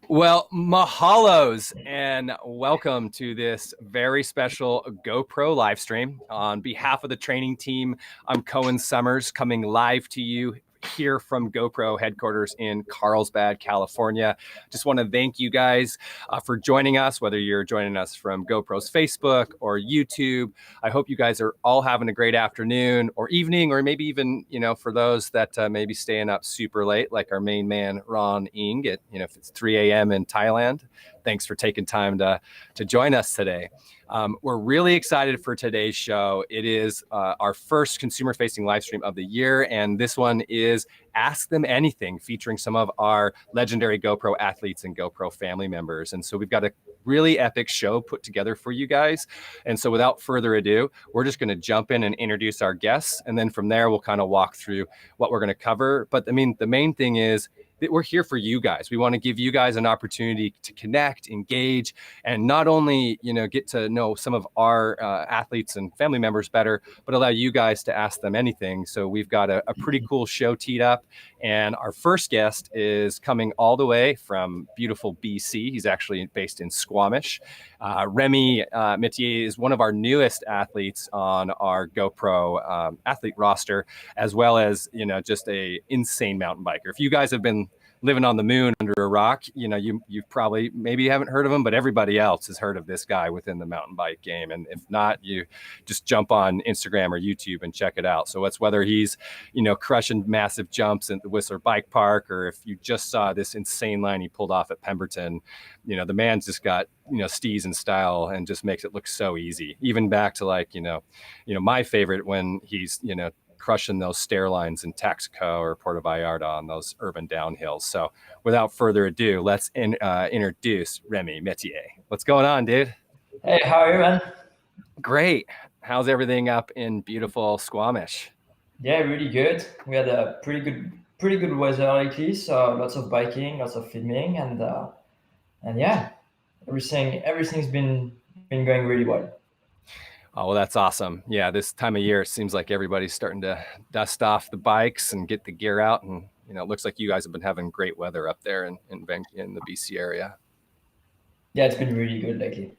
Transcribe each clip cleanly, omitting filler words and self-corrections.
Well, mahalos and welcome to this very special GoPro live stream. On behalf of the training team, I'm Cohen Summers coming live to you here from GoPro headquarters in Carlsbad, California. Just want to thank you guys for joining us, whether you're joining us from GoPro's Facebook or YouTube. I hope you guys are all having a great afternoon or evening, or maybe even, for those that maybe staying up super late, like our main man, Ron Ing, at, if it's 3 a.m. in Thailand. Thanks for taking time to join us today. We're really excited for today's show. It is our first consumer-facing live stream of the year, and this one is Ask Them Anything, featuring some of our legendary GoPro athletes and GoPro family members. And so we've got a really epic show put together for you guys. And so without further ado, we're just going to jump in and introduce our guests, and then from there, we'll kind of walk through what we're going to cover. But I mean, the main thing is that we're here for you guys. We want to give you guys an opportunity to connect, engage, and not only, get to know some of our athletes and family members better, but allow you guys to ask them anything. So we've got a pretty cool show teed up. And our first guest is coming all the way from beautiful BC. He's actually based in Squamish. Remy Metier is one of our newest athletes on our GoPro athlete roster, as well as, just a insane mountain biker. If you guys have been living on the moon under a rock, you probably maybe haven't heard of him, but everybody else has heard of this guy within the mountain bike game. And if not, you just jump on Instagram or YouTube and check it out. So it's whether he's, crushing massive jumps at the Whistler Bike Park, or if you just saw this insane line he pulled off at Pemberton, the man's just got, steez and style and just makes it look so easy. Even back to like, my favorite when he's, crushing those stair lines in Texaco or Puerto Vallarta on those urban downhills. So without further ado, let's introduce Remy Metier. What's going on, dude? Hey, how are you, man? Great. How's everything up in beautiful Squamish? Yeah, really good. We had a pretty good weather lately, so lots of biking, lots of filming, and yeah, everything's been going really well. Oh, well, that's awesome. Yeah, this time of year, it seems like everybody's starting to dust off the bikes and get the gear out. And, it looks like you guys have been having great weather up there in the BC area. Yeah, it's been really good lately.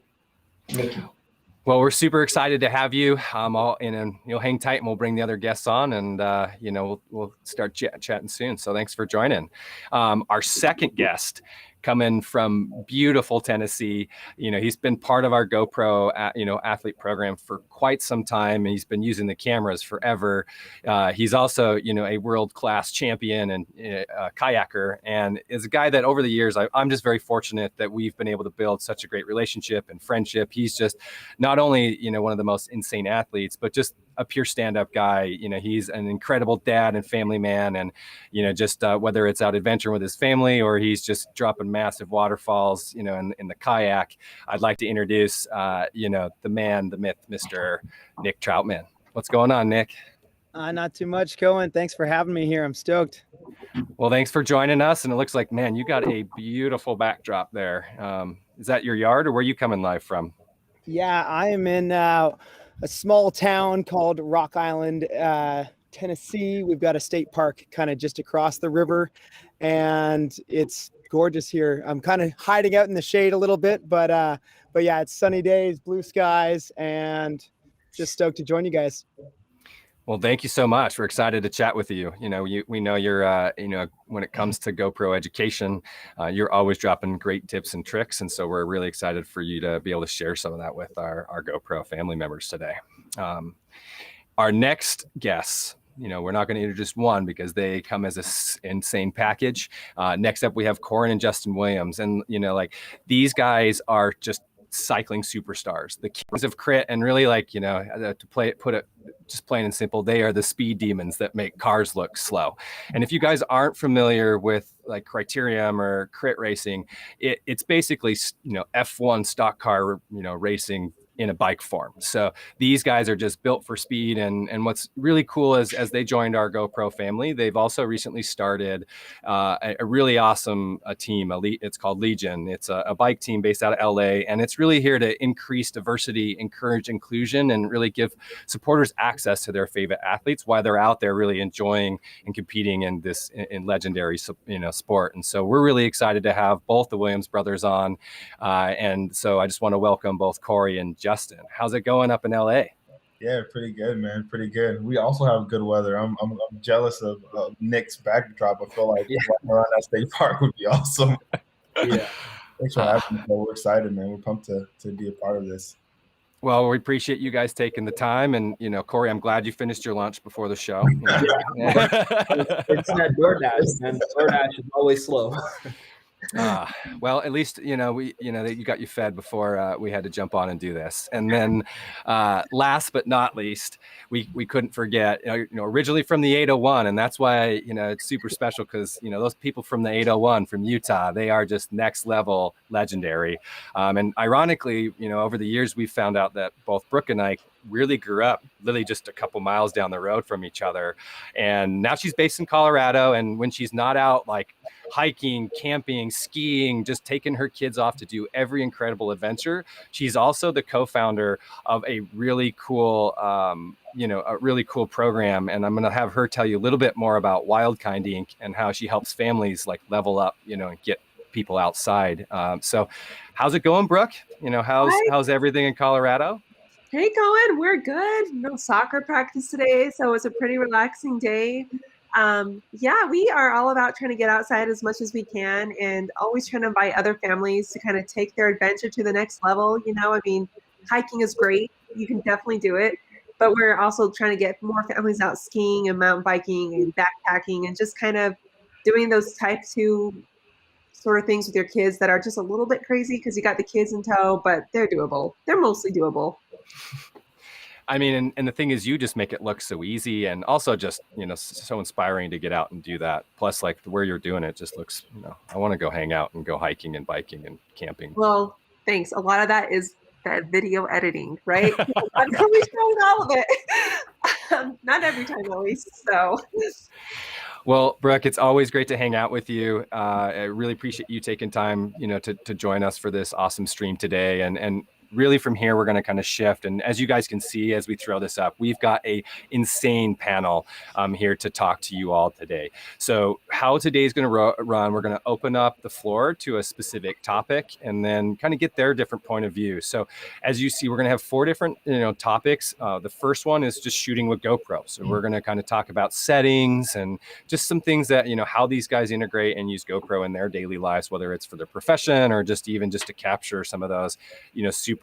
Well, we're super excited to have you. And you'll hang tight and we'll bring the other guests on, and, we'll start chatting soon. So thanks for joining. Our second guest, coming from beautiful Tennessee. He's been part of our GoPro, athlete program for quite some time. And he's been using the cameras forever. He's also, a world-class champion and kayaker, and is a guy that over the years, I'm just very fortunate that we've been able to build such a great relationship and friendship. He's just not only, one of the most insane athletes, but just a pure stand-up guy. He's an incredible dad and family man, and just whether it's out adventuring with his family or he's just dropping massive waterfalls in the kayak, I'd like to introduce the man, the myth, Mr. Nick Troutman. What's going on, Nick? Not too much, Cohen. Thanks for having me here. I'm stoked. Well, thanks for joining us. And it looks like, man, you got a beautiful backdrop there. Is that your yard, or where are you coming live from? Yeah, I am in a small town called Rock Island, Tennessee. We've got a state park kind of just across the river, and it's gorgeous here. I'm kind of hiding out in the shade a little bit, but yeah, it's sunny days, blue skies, and just stoked to join you guys. Well, thank you so much. We're excited to chat with you. We know you're, when it comes to GoPro education, you're always dropping great tips and tricks. And so we're really excited for you to be able to share some of that with our GoPro family members today. Our next guests, we're not going to introduce one because they come as an insane package. Next up, we have Corin and Justin Williams. And, these guys are just cycling superstars, the kings of crit, and really put it just plain and simple, they are the speed demons that make cars look slow. And if you guys aren't familiar with like criterium or crit racing, it's basically F1 stock car racing in a bike form. So these guys are just built for speed. And what's really cool is as they joined our GoPro family, they've also recently started a really awesome team. It's called Legion. It's a bike team based out of LA, and it's really here to increase diversity, encourage inclusion, and really give supporters access to their favorite athletes while they're out there really enjoying and competing in this in legendary sport. And so we're really excited to have both the Williams brothers on. And so I just want to welcome both Corey and Justin. How's it going up in LA? Yeah, pretty good, man. Pretty good. We also have good weather. I'm jealous of Nick's backdrop. I feel like around that state park would be awesome. Yeah. Thanks for having me. We're excited, man. We're pumped to be a part of this. Well, we appreciate you guys taking the time. And, Corey, I'm glad you finished your lunch before the show. It's that DoorDash, man. DoorDash is always slow. Well, at least, you got you fed before we had to jump on and do this. And then last but not least, we couldn't forget, originally from the 801. And that's why, it's super special because, those people from the 801 from Utah, they are just next level legendary. And ironically, over the years, we found out that both Brooke and I really grew up literally just a couple miles down the road from each other. And now she's based in Colorado. And when she's not out like hiking, camping, skiing, just taking her kids off to do every incredible adventure, she's also the co-founder of a really cool, program. And I'm going to have her tell you a little bit more about Wildkind Inc. and how she helps families like level up, and get people outside. So how's it going, Brooke? How's everything in Colorado? Hey, Cohen, we're good. No soccer practice today, so it was a pretty relaxing day. We are all about trying to get outside as much as we can and always trying to invite other families to kind of take their adventure to the next level. Hiking is great. You can definitely do it. But we're also trying to get more families out skiing and mountain biking and backpacking and just kind of doing those type 2 sort of things with your kids that are just a little bit crazy because you got the kids in tow, but they're doable. They're mostly doable. I mean, and the thing is, you just make it look so easy and also just, so inspiring to get out and do that. Plus, like where you're doing it just looks, I want to go hang out and go hiking and biking and camping. Well, thanks. A lot of that is that video editing, right? I'm probably showing all of it. Not every time, at least. So. Well, Brooke, it's always great to hang out with you. I really appreciate you taking time, to join us for this awesome stream today. And really from here, we're going to kind of shift. And as you guys can see, as we throw this up, we've got a insane panel here to talk to you all today. So how today's going to run, we're going to open up the floor to a specific topic and then kind of get their different point of view. So as you see, we're going to have 4 different, topics. The first one is just shooting with GoPro. So we're going to kind of talk about settings and just some things that, how these guys integrate and use GoPro in their daily lives, whether it's for their profession or just even just to capture some of those,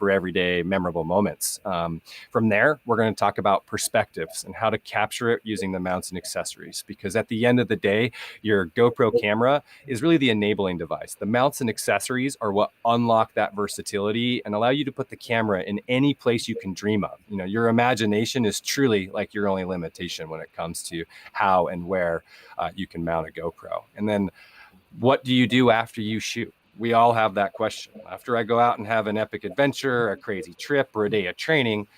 super everyday memorable moments. From there, we're going to talk about perspectives and how to capture it using the mounts and accessories, because at the end of the day, your GoPro camera is really the enabling device. The mounts and accessories are what unlock that versatility and allow you to put the camera in any place you can dream of. Your imagination is truly like your only limitation when it comes to how and where you can mount a GoPro. And then what do you do after you shoot? We all have that question. After I go out and have an epic adventure, a crazy trip, or a day of training,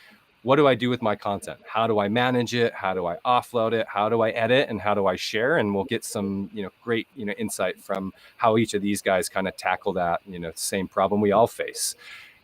what do I do with my content? How do I manage it? How do I offload it? How do I edit? And how do I share? And we'll get some, great, insight from how each of these guys kind of tackle that, same problem we all face.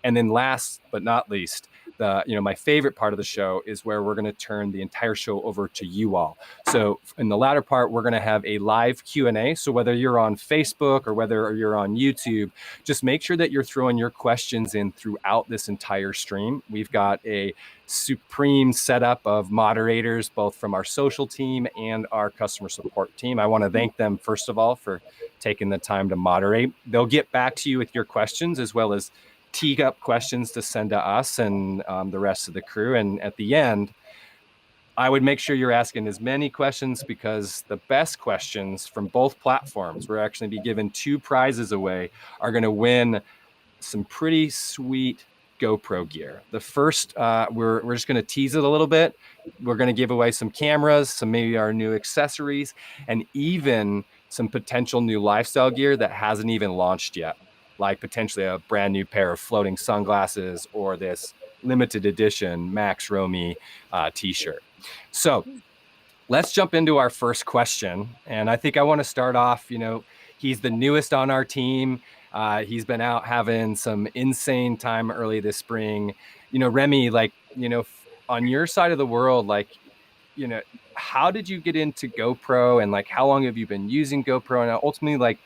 And then last but not least, my favorite part of the show is where we're going to turn the entire show over to you all. So in the latter part, we're going to have a live Q&A. So whether you're on Facebook or whether you're on YouTube, just make sure that you're throwing your questions in throughout this entire stream. We've got a supreme setup of moderators, both from our social team and our customer support team. I want to thank them, first of all, for taking the time to moderate. They'll get back to you with your questions as well as tee up questions to send to us and the rest of the crew. And at the end, I would make sure you're asking as many questions, because the best questions from both platforms, we're actually be giving 2 prizes away, are going to win some pretty sweet GoPro gear. The first, we're just going to tease it a little bit. We're going to give away some cameras, some maybe our new accessories, and even some potential new lifestyle gear that hasn't even launched yet, like potentially a brand new pair of floating sunglasses or this limited edition Max Romy t-shirt. So let's jump into our first question. And I think I want to start off, he's the newest on our team. He's been out having some insane time early this spring. Remy, on your side of the world, how did you get into GoPro, and how long have you been using GoPro? And ultimately,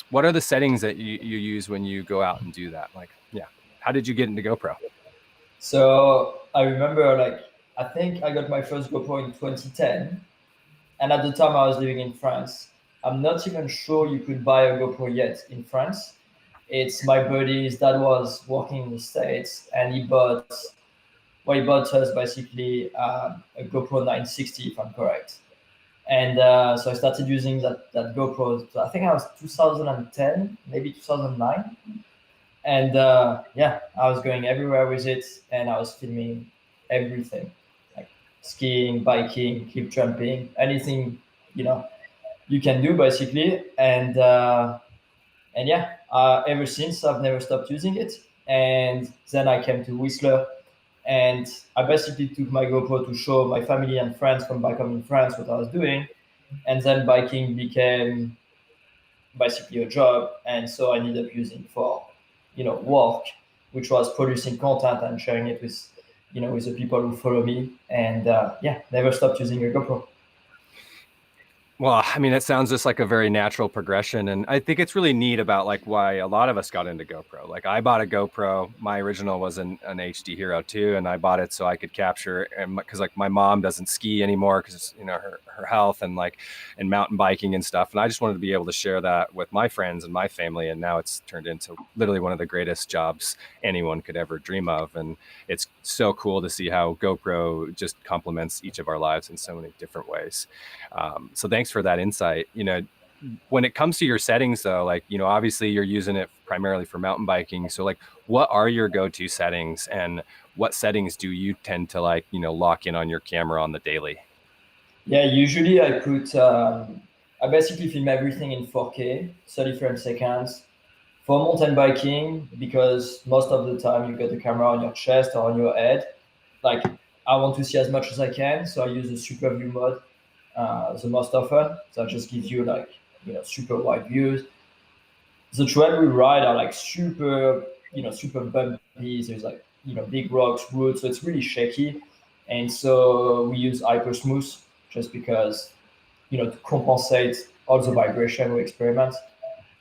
what are the settings that you use when you go out and do that? How did you get into GoPro? So I remember, I think I got my first GoPro in 2010. And at the time I was living in France. I'm not even sure you could buy a GoPro yet in France. It's my buddy's dad was working in the States, and he bought us basically a GoPro 960, if I'm correct. And so I started using that GoPro. I think I was 2010, maybe 2009. And I was going everywhere with it, and I was filming everything, like skiing, biking, cliff jumping, anything you can do basically. And ever since I've never stopped using it. And then I came to Whistler, and I basically took my GoPro to show my family and friends from back home in France what I was doing. And then biking became basically a job, and so I ended up using for work, which was producing content and sharing it with with the people who follow me. And never stopped using a GoPro. Well, I mean, it sounds just like a very natural progression. And I think it's really neat about why a lot of us got into GoPro. I bought a GoPro. My original was an HD Hero 2, and I bought it so I could capture, and because my mom doesn't ski anymore because her health and mountain biking and stuff. And I just wanted to be able to share that with my friends and my family. And now it's turned into literally one of the greatest jobs anyone could ever dream of. And it's so cool to see how GoPro just complements each of our lives in so many different ways. So thanks for that insight. When it comes to your settings though, obviously you're using it primarily for mountain biking. So what are your go-to settings, and what settings do you tend to lock in on your camera on the daily? Yeah, usually I put, I basically film everything in 4K, 30 frames seconds. For mountain biking, because most of the time you got the camera on your chest or on your head, I want to see as much as I can. So I use the super view mode the most often. So it just gives you super wide views. The trail we ride are super, super bumpy. There's big rocks, woods, so it's really shaky. And so we use hyper smooth just because, to compensate all the vibration we experiment.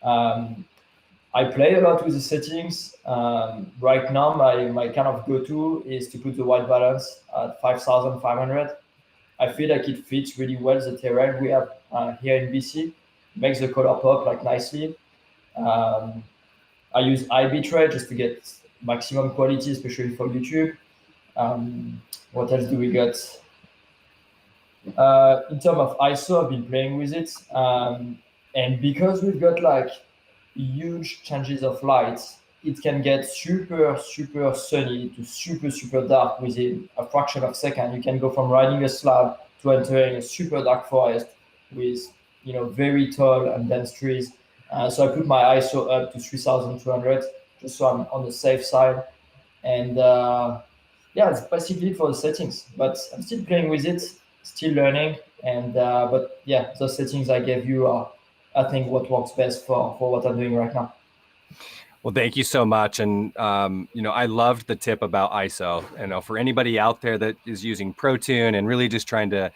I play a lot with the settings. Right now, my kind of go-to is to put the white balance at 5,500. I feel like it fits really well the terrain we have here in BC. Makes the color pop nicely. I use high bitrate just to get maximum quality, especially for YouTube. What else do we got? In terms of ISO, I've been playing with it. And because we've got huge changes of light, it can get super, super sunny to super, super dark within a fraction of a second. You can go from riding a slab to entering a super dark forest with, very tall and dense trees. So I put my ISO up to 3,200 just so I'm on the safe side. And it's basically for the settings, but I'm still playing with it, still learning. And those settings I gave you are, I think, what works best for what I'm doing right now. Well, thank you so much. And, I loved the tip about ISO. For anybody out there that is using ProTune and really just trying to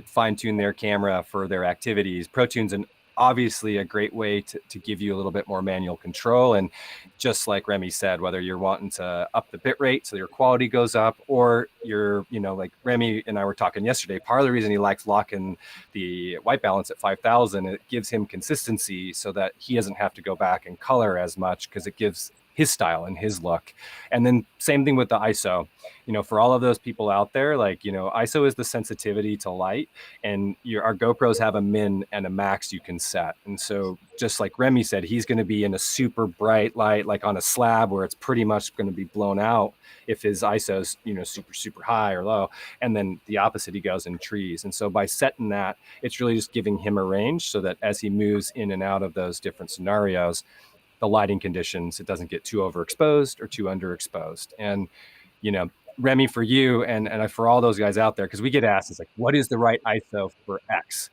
fine tune their camera for their activities, ProTune's obviously a great way to give you a little bit more manual control. And just like Remy said, whether you're wanting to up the bit rate so your quality goes up, or you're, like Remy and I were talking yesterday, part of the reason he likes locking the white balance at 5,000, it gives him consistency so that he doesn't have to go back and color as much, because it gives his style and his look. And then same thing with the ISO, for all of those people out there, ISO is the sensitivity to light, and our GoPros have a min and a max you can set. And so just like Remy said, he's going to be in a super bright light, like on a slab where it's pretty much going to be blown out if his ISO's, super, super high or low. And then the opposite, he goes in trees. And so by setting that, it's really just giving him a range so that as he moves in and out of those different scenarios, the lighting conditions, it doesn't get too overexposed or too underexposed. And Remy, for you and for all those guys out there, because we get asked, it's like, what is the right ISO for X?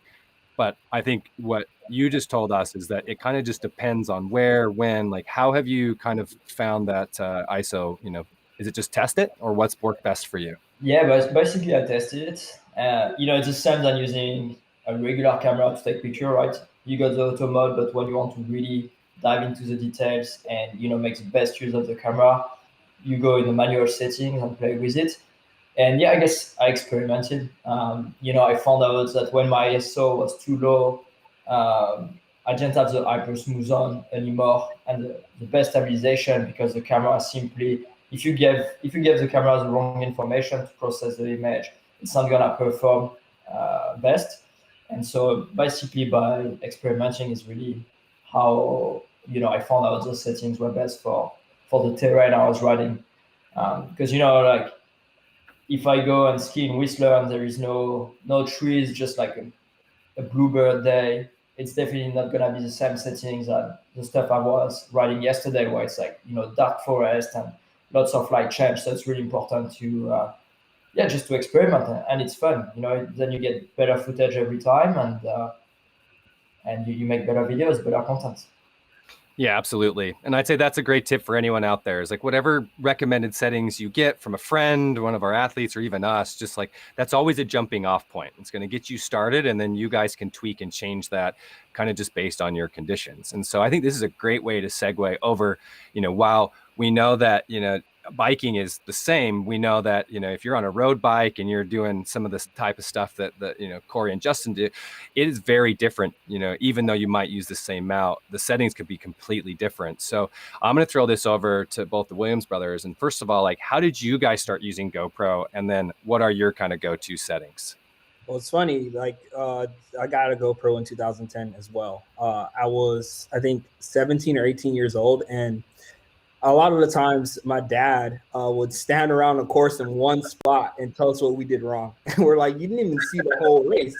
But I think what you just told us is that it kind of just depends on where, when, like, how have you kind of found that ISO, is it just test it, or what's worked best for you? Yeah, but basically I tested it. It's the same than using a regular camera to take picture, right? You got the auto mode, but when you want to really dive into the details and make the best use of the camera, you go in the manual settings and play with it. And yeah, I guess I experimented. I found out that when my ISO was too low, I didn't have the hyper smooth on anymore and the best stabilization, because the camera simply, if you give the camera the wrong information to process the image, it's not gonna perform best. And so basically by experimenting is really how I found out those settings were best for the terrain I was riding. Because like if I go and ski in Whistler and there is no trees, just like a bluebird day, it's definitely not gonna be the same settings as the stuff I was riding yesterday, where it's like dark forest and lots of light change. So it's really important to just to experiment, and it's fun. Then you get better footage every time, and you make better videos, better content. Yeah, absolutely. And I'd say that's a great tip for anyone out there, is like whatever recommended settings you get from a friend, one of our athletes, or even us, just like that's always a jumping off point. It's going to get you started, and then you guys can tweak and change that kind of just based on your conditions. And so I think this is a great way to segue over, while we know that, biking is the same, we know that if you're on a road bike and you're doing some of this type of stuff that Corey and Justin do, it is very different. Even though you might use the same mount, the settings could be completely different. So I'm going to throw this over to both the Williams brothers. And first of all, like, how did you guys start using GoPro, and then what are your kind of go-to settings? Well, it's funny, like I got a GoPro in 2010 as well. I was, I think, 17 or 18 years old, and a lot of the times my dad would stand around the course in one spot and tell us what we did wrong. And we're like, you didn't even see the whole race.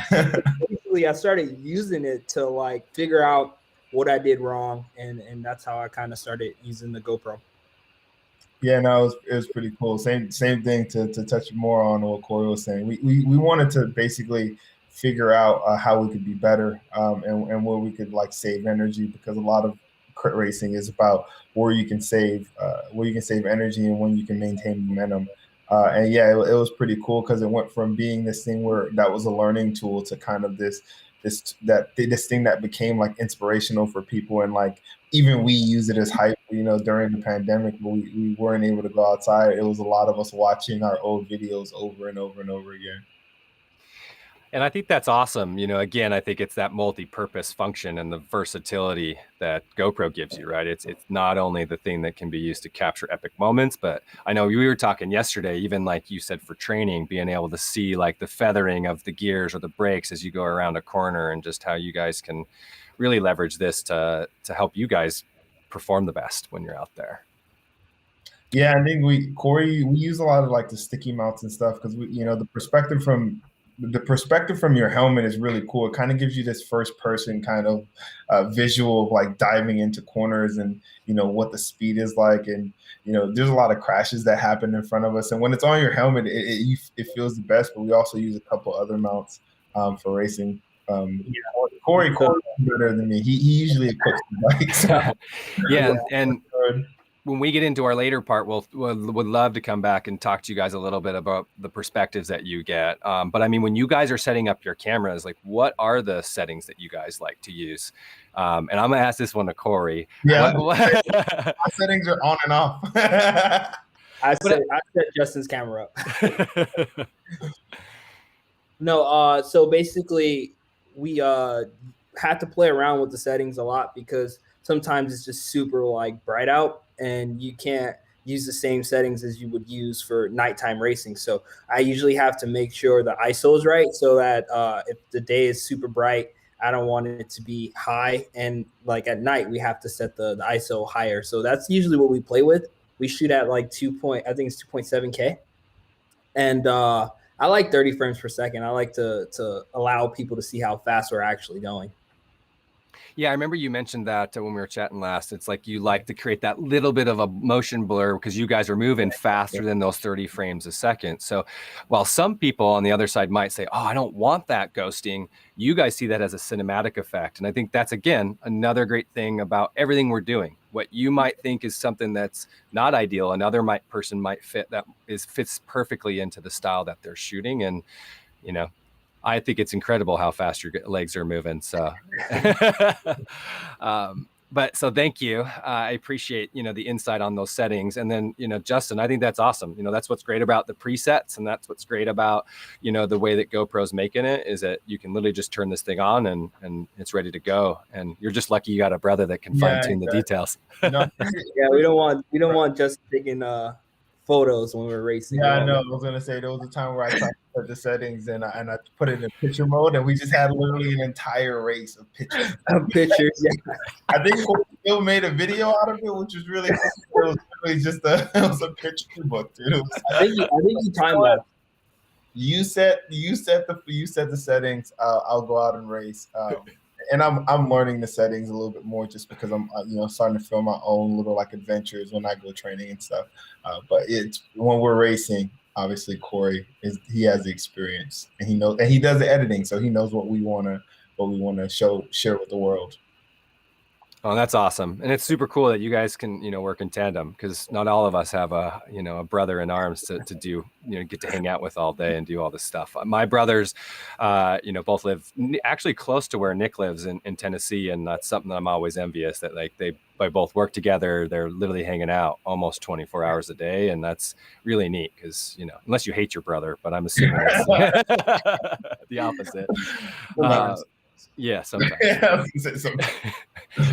So basically, I started using it to like figure out what I did wrong. And that's how I kind of started using the GoPro. Yeah, no, it was pretty cool. Same thing to touch more on what Corey was saying. We wanted to basically figure out how we could be better and where we could like save energy, because a lot of crit racing is about where you can save energy and when you can maintain momentum. And yeah, it was pretty cool, because it went from being this thing where that was a learning tool to kind of this thing that became like inspirational for people. And like even we use it as hype, during the pandemic, but we weren't able to go outside. It was a lot of us watching our old videos over and over and over again. And I think that's awesome. Again, I think it's that multi-purpose function and the versatility that GoPro gives you, right? It's not only the thing that can be used to capture epic moments, but I know we were talking yesterday, even like you said, for training, being able to see like the feathering of the gears or the brakes as you go around a corner, and just how you guys can really leverage this to help you guys perform the best when you're out there. Yeah, I think we use a lot of like the sticky mounts and stuff, because the perspective from your helmet is really cool. It kind of gives you this first person kind of visual of like diving into corners and what the speed is like, and there's a lot of crashes that happen in front of us, and when it's on your helmet it feels the best. But we also use a couple other mounts for racing. Corey better than me. He usually equips the bikes. Yeah, and when we get into our later part, would love to come back and talk to you guys a little bit about the perspectives that you get. But I mean, when you guys are setting up your cameras, like what are the settings that you guys like to use? And I'm gonna ask this one to Corey. Yeah, my settings are on and off. I set Justin's camera up. No, so basically we had to play around with the settings a lot, because sometimes it's just super like bright out and you can't use the same settings as you would use for nighttime racing. So I usually have to make sure the ISO is right, so that if the day is super bright, I don't want it to be high. And like at night, we have to set the ISO higher. So that's usually what we play with. We shoot at like 2.7K. And I like 30 frames per second. I like to allow people to see how fast we're actually going. Yeah, I remember you mentioned that when we were chatting last. It's like you like to create that little bit of a motion blur because you guys are moving faster than those 30 frames a second. So while some people on the other side might say, oh, I don't want that ghosting, you guys see that as a cinematic effect. And I think that's, again, another great thing about everything we're doing. What you might think is something that's not ideal, another person might fits perfectly into the style that they're shooting. And, you know, I think it's incredible how fast your legs are moving. So, but so thank you. I appreciate, the insight on those settings. And then, Justin, I think that's awesome. That's what's great about the presets. And that's what's great about, the way that GoPro's making it is that you can literally just turn this thing on and it's ready to go. And you're just lucky you got a brother that can fine tune the details. Yeah, we don't want Justin taking photos when we're racing. Yeah, I know. I was gonna say there was a time where I tried to put the settings and I put it in picture mode, and we just had literally an entire race of pictures. Pictures, yeah. I think Phil made a video out of it, which was really cool. It was literally just a picture book, dude. I think you time lapse. You set the settings. I'll go out and race. And I'm learning the settings a little bit more just because I'm starting to film my own little like adventures when I go training and stuff. But it's when we're racing, obviously Corey he has the experience and he knows, and he does the editing, so he knows what we want to share with the world. Oh, that's awesome. And it's super cool that you guys can, work in tandem because not all of us have a brother in arms to do, get to hang out with all day and do all this stuff. My brothers, both live actually close to where Nick lives in Tennessee. And that's something that I'm always envious that like they both work together. They're literally hanging out almost 24 hours a day. And that's really neat because, unless you hate your brother, but I'm assuming that's the opposite. Yeah, sometimes.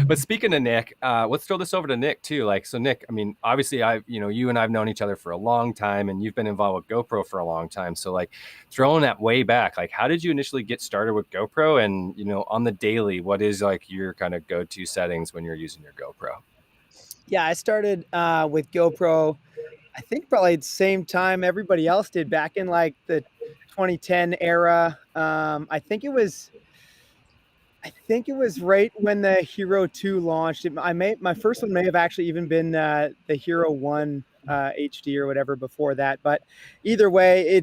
But speaking of Nick, let's throw this over to Nick too. Like, so Nick, I mean, obviously you and I've known each other for a long time and you've been involved with GoPro for a long time. So like throwing that way back, like how did you initially get started with GoPro? And, on the daily, what is like your kind of go-to settings when you're using your GoPro? Yeah, I started with GoPro, I think probably at the same time everybody else did back in like the 2010 era. I think it was right when the Hero 2 launched. My first one may have actually even been the Hero 1 HD or whatever before that. But either way,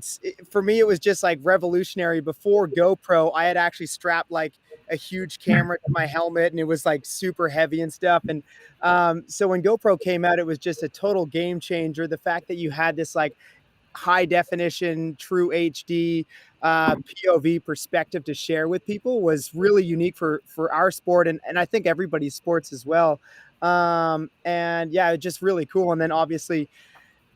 for me, it was just like revolutionary. Before GoPro, I had actually strapped like a huge camera to my helmet and it was like super heavy and stuff. And so when GoPro came out, it was just a total game changer. The fact that you had this like high definition, true HD POV perspective to share with people was really unique for our sport and I think everybody's sports as well. And yeah, it's just really cool. And then obviously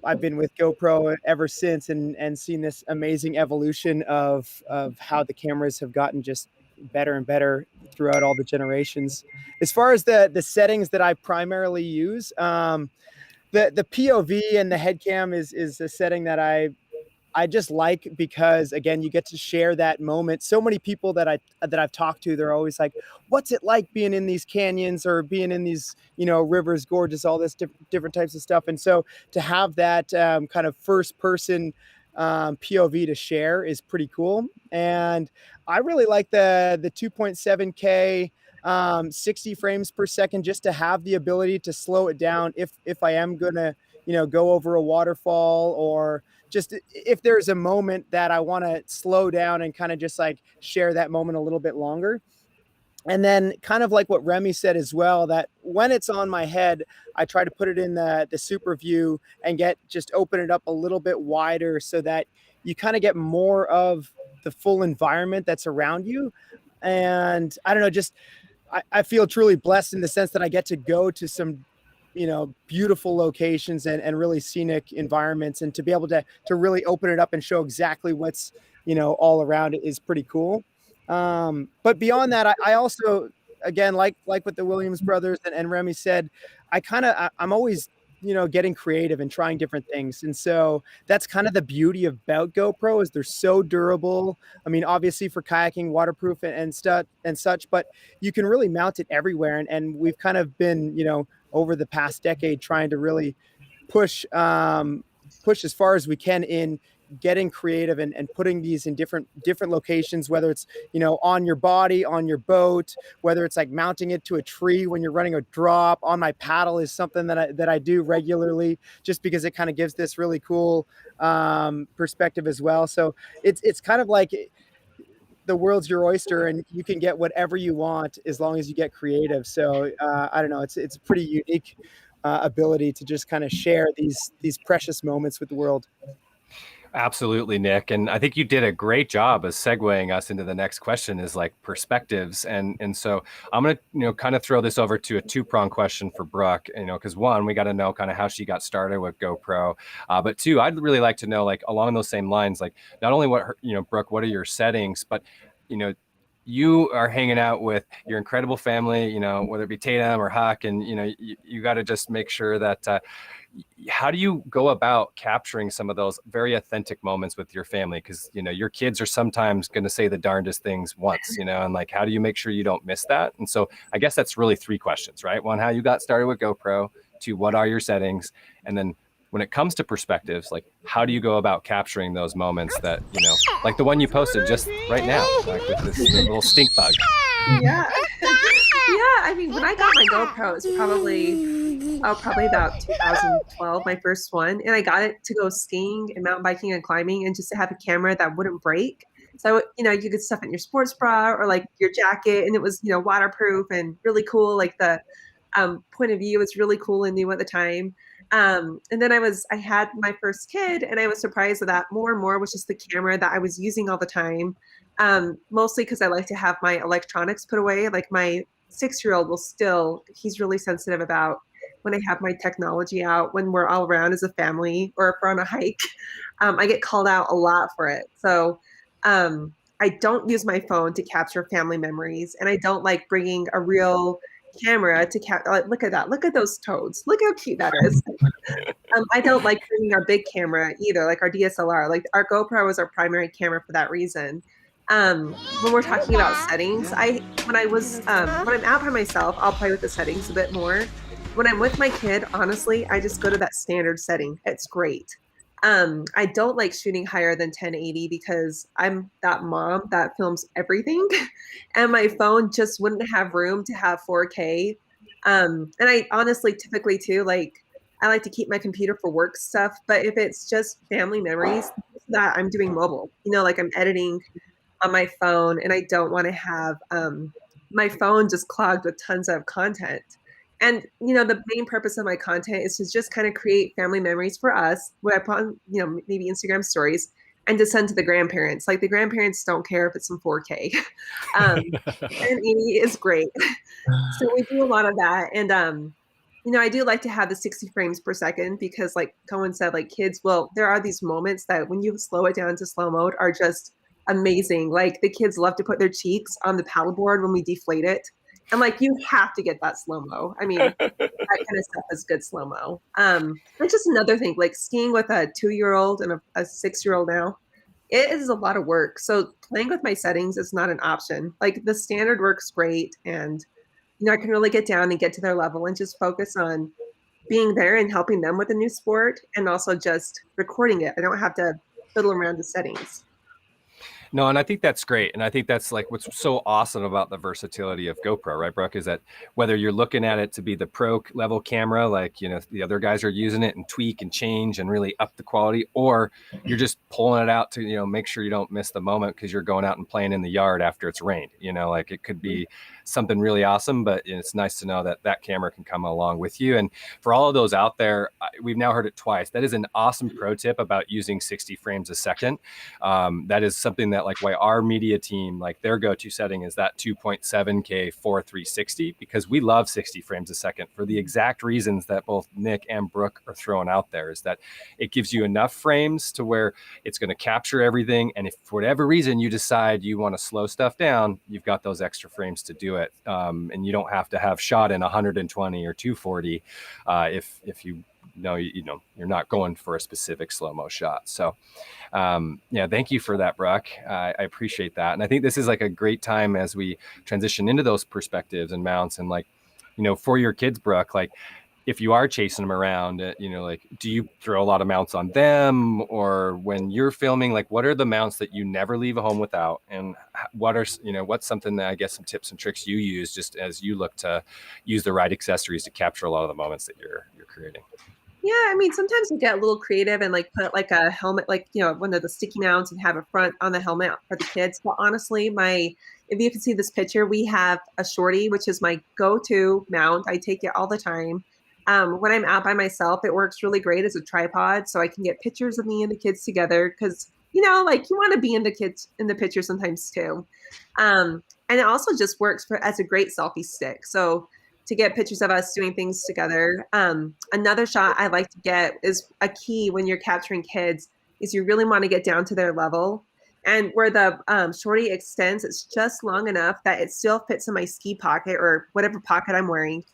I've been with GoPro ever since and seen this amazing evolution of how the cameras have gotten just better and better throughout all the generations. As far as the settings that I primarily use, the POV and the head cam is a setting that I just like because again, you get to share that moment. So many people that I've talked to, they're always like, what's it like being in these canyons or being in these, rivers, gorges, all this different types of stuff. And so to have that kind of first person POV to share is pretty cool. And I really like the 2.7K 60 frames per second, just to have the ability to slow it down if I am gonna, go over a waterfall or just if there's a moment that I want to slow down and kind of just like share that moment a little bit longer. And then kind of like what Remy said as well, that when it's on my head, I try to put it in the super view and just open it up a little bit wider so that you kind of get more of the full environment that's around you. And I don't know, just I feel truly blessed in the sense that I get to go to some, beautiful locations and really scenic environments, and to be able to really open it up and show exactly what's, all around it is pretty cool. But beyond that, I also, again, like what the Williams brothers and Remy said, I'm always, getting creative and trying different things. And so that's kind of the beauty about GoPro is they're so durable. I mean, obviously for kayaking, waterproof and such, but you can really mount it everywhere. And we've kind of been, over the past decade trying to really push as far as we can in getting creative and putting these in different locations, whether it's, you know, on your body, on your boat, whether it's like mounting it to a tree when you're running a drop. On my paddle is something that I do regularly, just because it kind of gives this really cool perspective as well. So it's kind of like the world's your oyster, and you can get whatever you want as long as you get creative. So I don't know, it's a pretty unique ability to just kind of share these precious moments with the world. Absolutely, Nick. And I think you did a great job of segueing us into the next question, is like perspectives. And so I'm going to, you know, kind of throw this over to a two-pronged question for Brooke, you know, because one, we got to know kind of how she got started with GoPro. But two, I'd really like to know, like, along those same lines, like not only you know, Brooke, what are your settings, but, you know, you are hanging out with your incredible family, you know, whether it be Tatum or Huck, and, you know, you got to just make sure that, how do you go about capturing some of those very authentic moments with your family? Because, you know, your kids are sometimes going to say the darndest things once, you know, and like, how do you make sure you don't miss that? And so I guess that's really three questions, right? One, how you got started with GoPro. Two, what are your settings? And then when it comes to perspectives, like, how do you go about capturing those moments that, you know, like the one you posted just right now, like with this little stink bug? Yeah. Yeah. I mean, when I got my GoPro, it was probably about 2012, my first one. And I got it to go skiing and mountain biking and climbing, and just to have a camera that wouldn't break. So, you know, you could stuff in your sports bra or like your jacket, and it was, you know, waterproof and really cool. Like the point of view was really cool and new at the time. And then I had my first kid, and I was surprised that more and more was just the camera that I was using all the time. Mostly because I like to have my electronics put away. Like my 6-year-old he's really sensitive about when I have my technology out, when we're all around as a family, or if we're on a hike. I get called out a lot for it. So I don't use my phone to capture family memories, and I don't like bringing a real camera to like, look at that, look at those toads, look how cute that is. I don't like bringing our big camera either, like our DSLR. Like our GoPro is our primary camera for that reason. When we're talking about settings, when I'm out by myself, I'll play with the settings a bit more. When I'm with my kid, honestly, I just go to that standard setting. It's great. I don't like shooting higher than 1080 because I'm that mom that films everything, and my phone just wouldn't have room to have 4K. And I honestly, typically too, like, I like to keep my computer for work stuff, but if it's just family memories, that I'm doing mobile, you know, like I'm editing on my phone, and I don't want to have my phone just clogged with tons of content. And, you know, the main purpose of my content is to just kind of create family memories for us, what I put on, you know, maybe Instagram stories, and to send to the grandparents. Like the grandparents don't care if it's in 4K. And 80 is great. So we do a lot of that. And, you know, I do like to have the 60 frames per second because, like Cohen said, like kids there are these moments that when you slow it down to slow mode are just amazing. Like the kids love to put their cheeks on the paddleboard when we deflate it. I'm like, you have to get that slow-mo. I mean, that kind of stuff is good slow-mo. That's just another thing, like skiing with a 2-year-old and a 6-year-old now, it is a lot of work. So playing with my settings is not an option. Like the standard works great. And, you know, I can really get down and get to their level and just focus on being there and helping them with a new sport, and also just recording it. I don't have to fiddle around the settings. No, and I think that's great. And I think that's like what's so awesome about the versatility of GoPro, right, Brooke, is that whether you're looking at it to be the pro level camera, like, you know, the other guys are using it and tweak and change and really up the quality, or you're just pulling it out to, you know, make sure you don't miss the moment because you're going out and playing in the yard after it's rained, you know, like it could be something really awesome, but it's nice to know that that camera can come along with you. And for all of those out there, we've now heard it twice. That is an awesome pro tip about using 60 frames a second. That is something that, like, why our media team, like their go-to setting is that 2.7K 4:360, because we love 60 frames a second for the exact reasons that both Nick and Brooke are throwing out there, is that it gives you enough frames to where it's going to capture everything. And if for whatever reason you decide you want to slow stuff down, you've got those extra frames to do it. And you don't have to have shot in 120 or 240 if you know you're not going for a specific slow-mo shot. So yeah, thank you for that, Brooke. I appreciate that. And I think this is like a great time as we transition into those perspectives and mounts, and, like, you know, for your kids, Brooke, like, if you are chasing them around, like, do you throw a lot of mounts on them, or when you're filming, like, what are the mounts that you never leave a home without? And what are, what's something that I guess some tips and tricks you use just as you look to use the right accessories to capture a lot of the moments that you're creating? Yeah, I mean, sometimes we'll get a little creative and like put like a helmet, like, one of the sticky mounts and have a front on the helmet for the kids. But honestly, if you can see this picture, we have a shorty, which is my go-to mount. I take it all the time. When I'm out by myself, it works really great as a tripod, so I can get pictures of me and the kids together because, like you want to be in the picture sometimes too. And it also just works as a great selfie stick. So to get pictures of us doing things together. Another shot I like to get is a key when you're capturing kids is you really want to get down to their level. And where the shorty extends, it's just long enough that it still fits in my ski pocket or whatever pocket I'm wearing.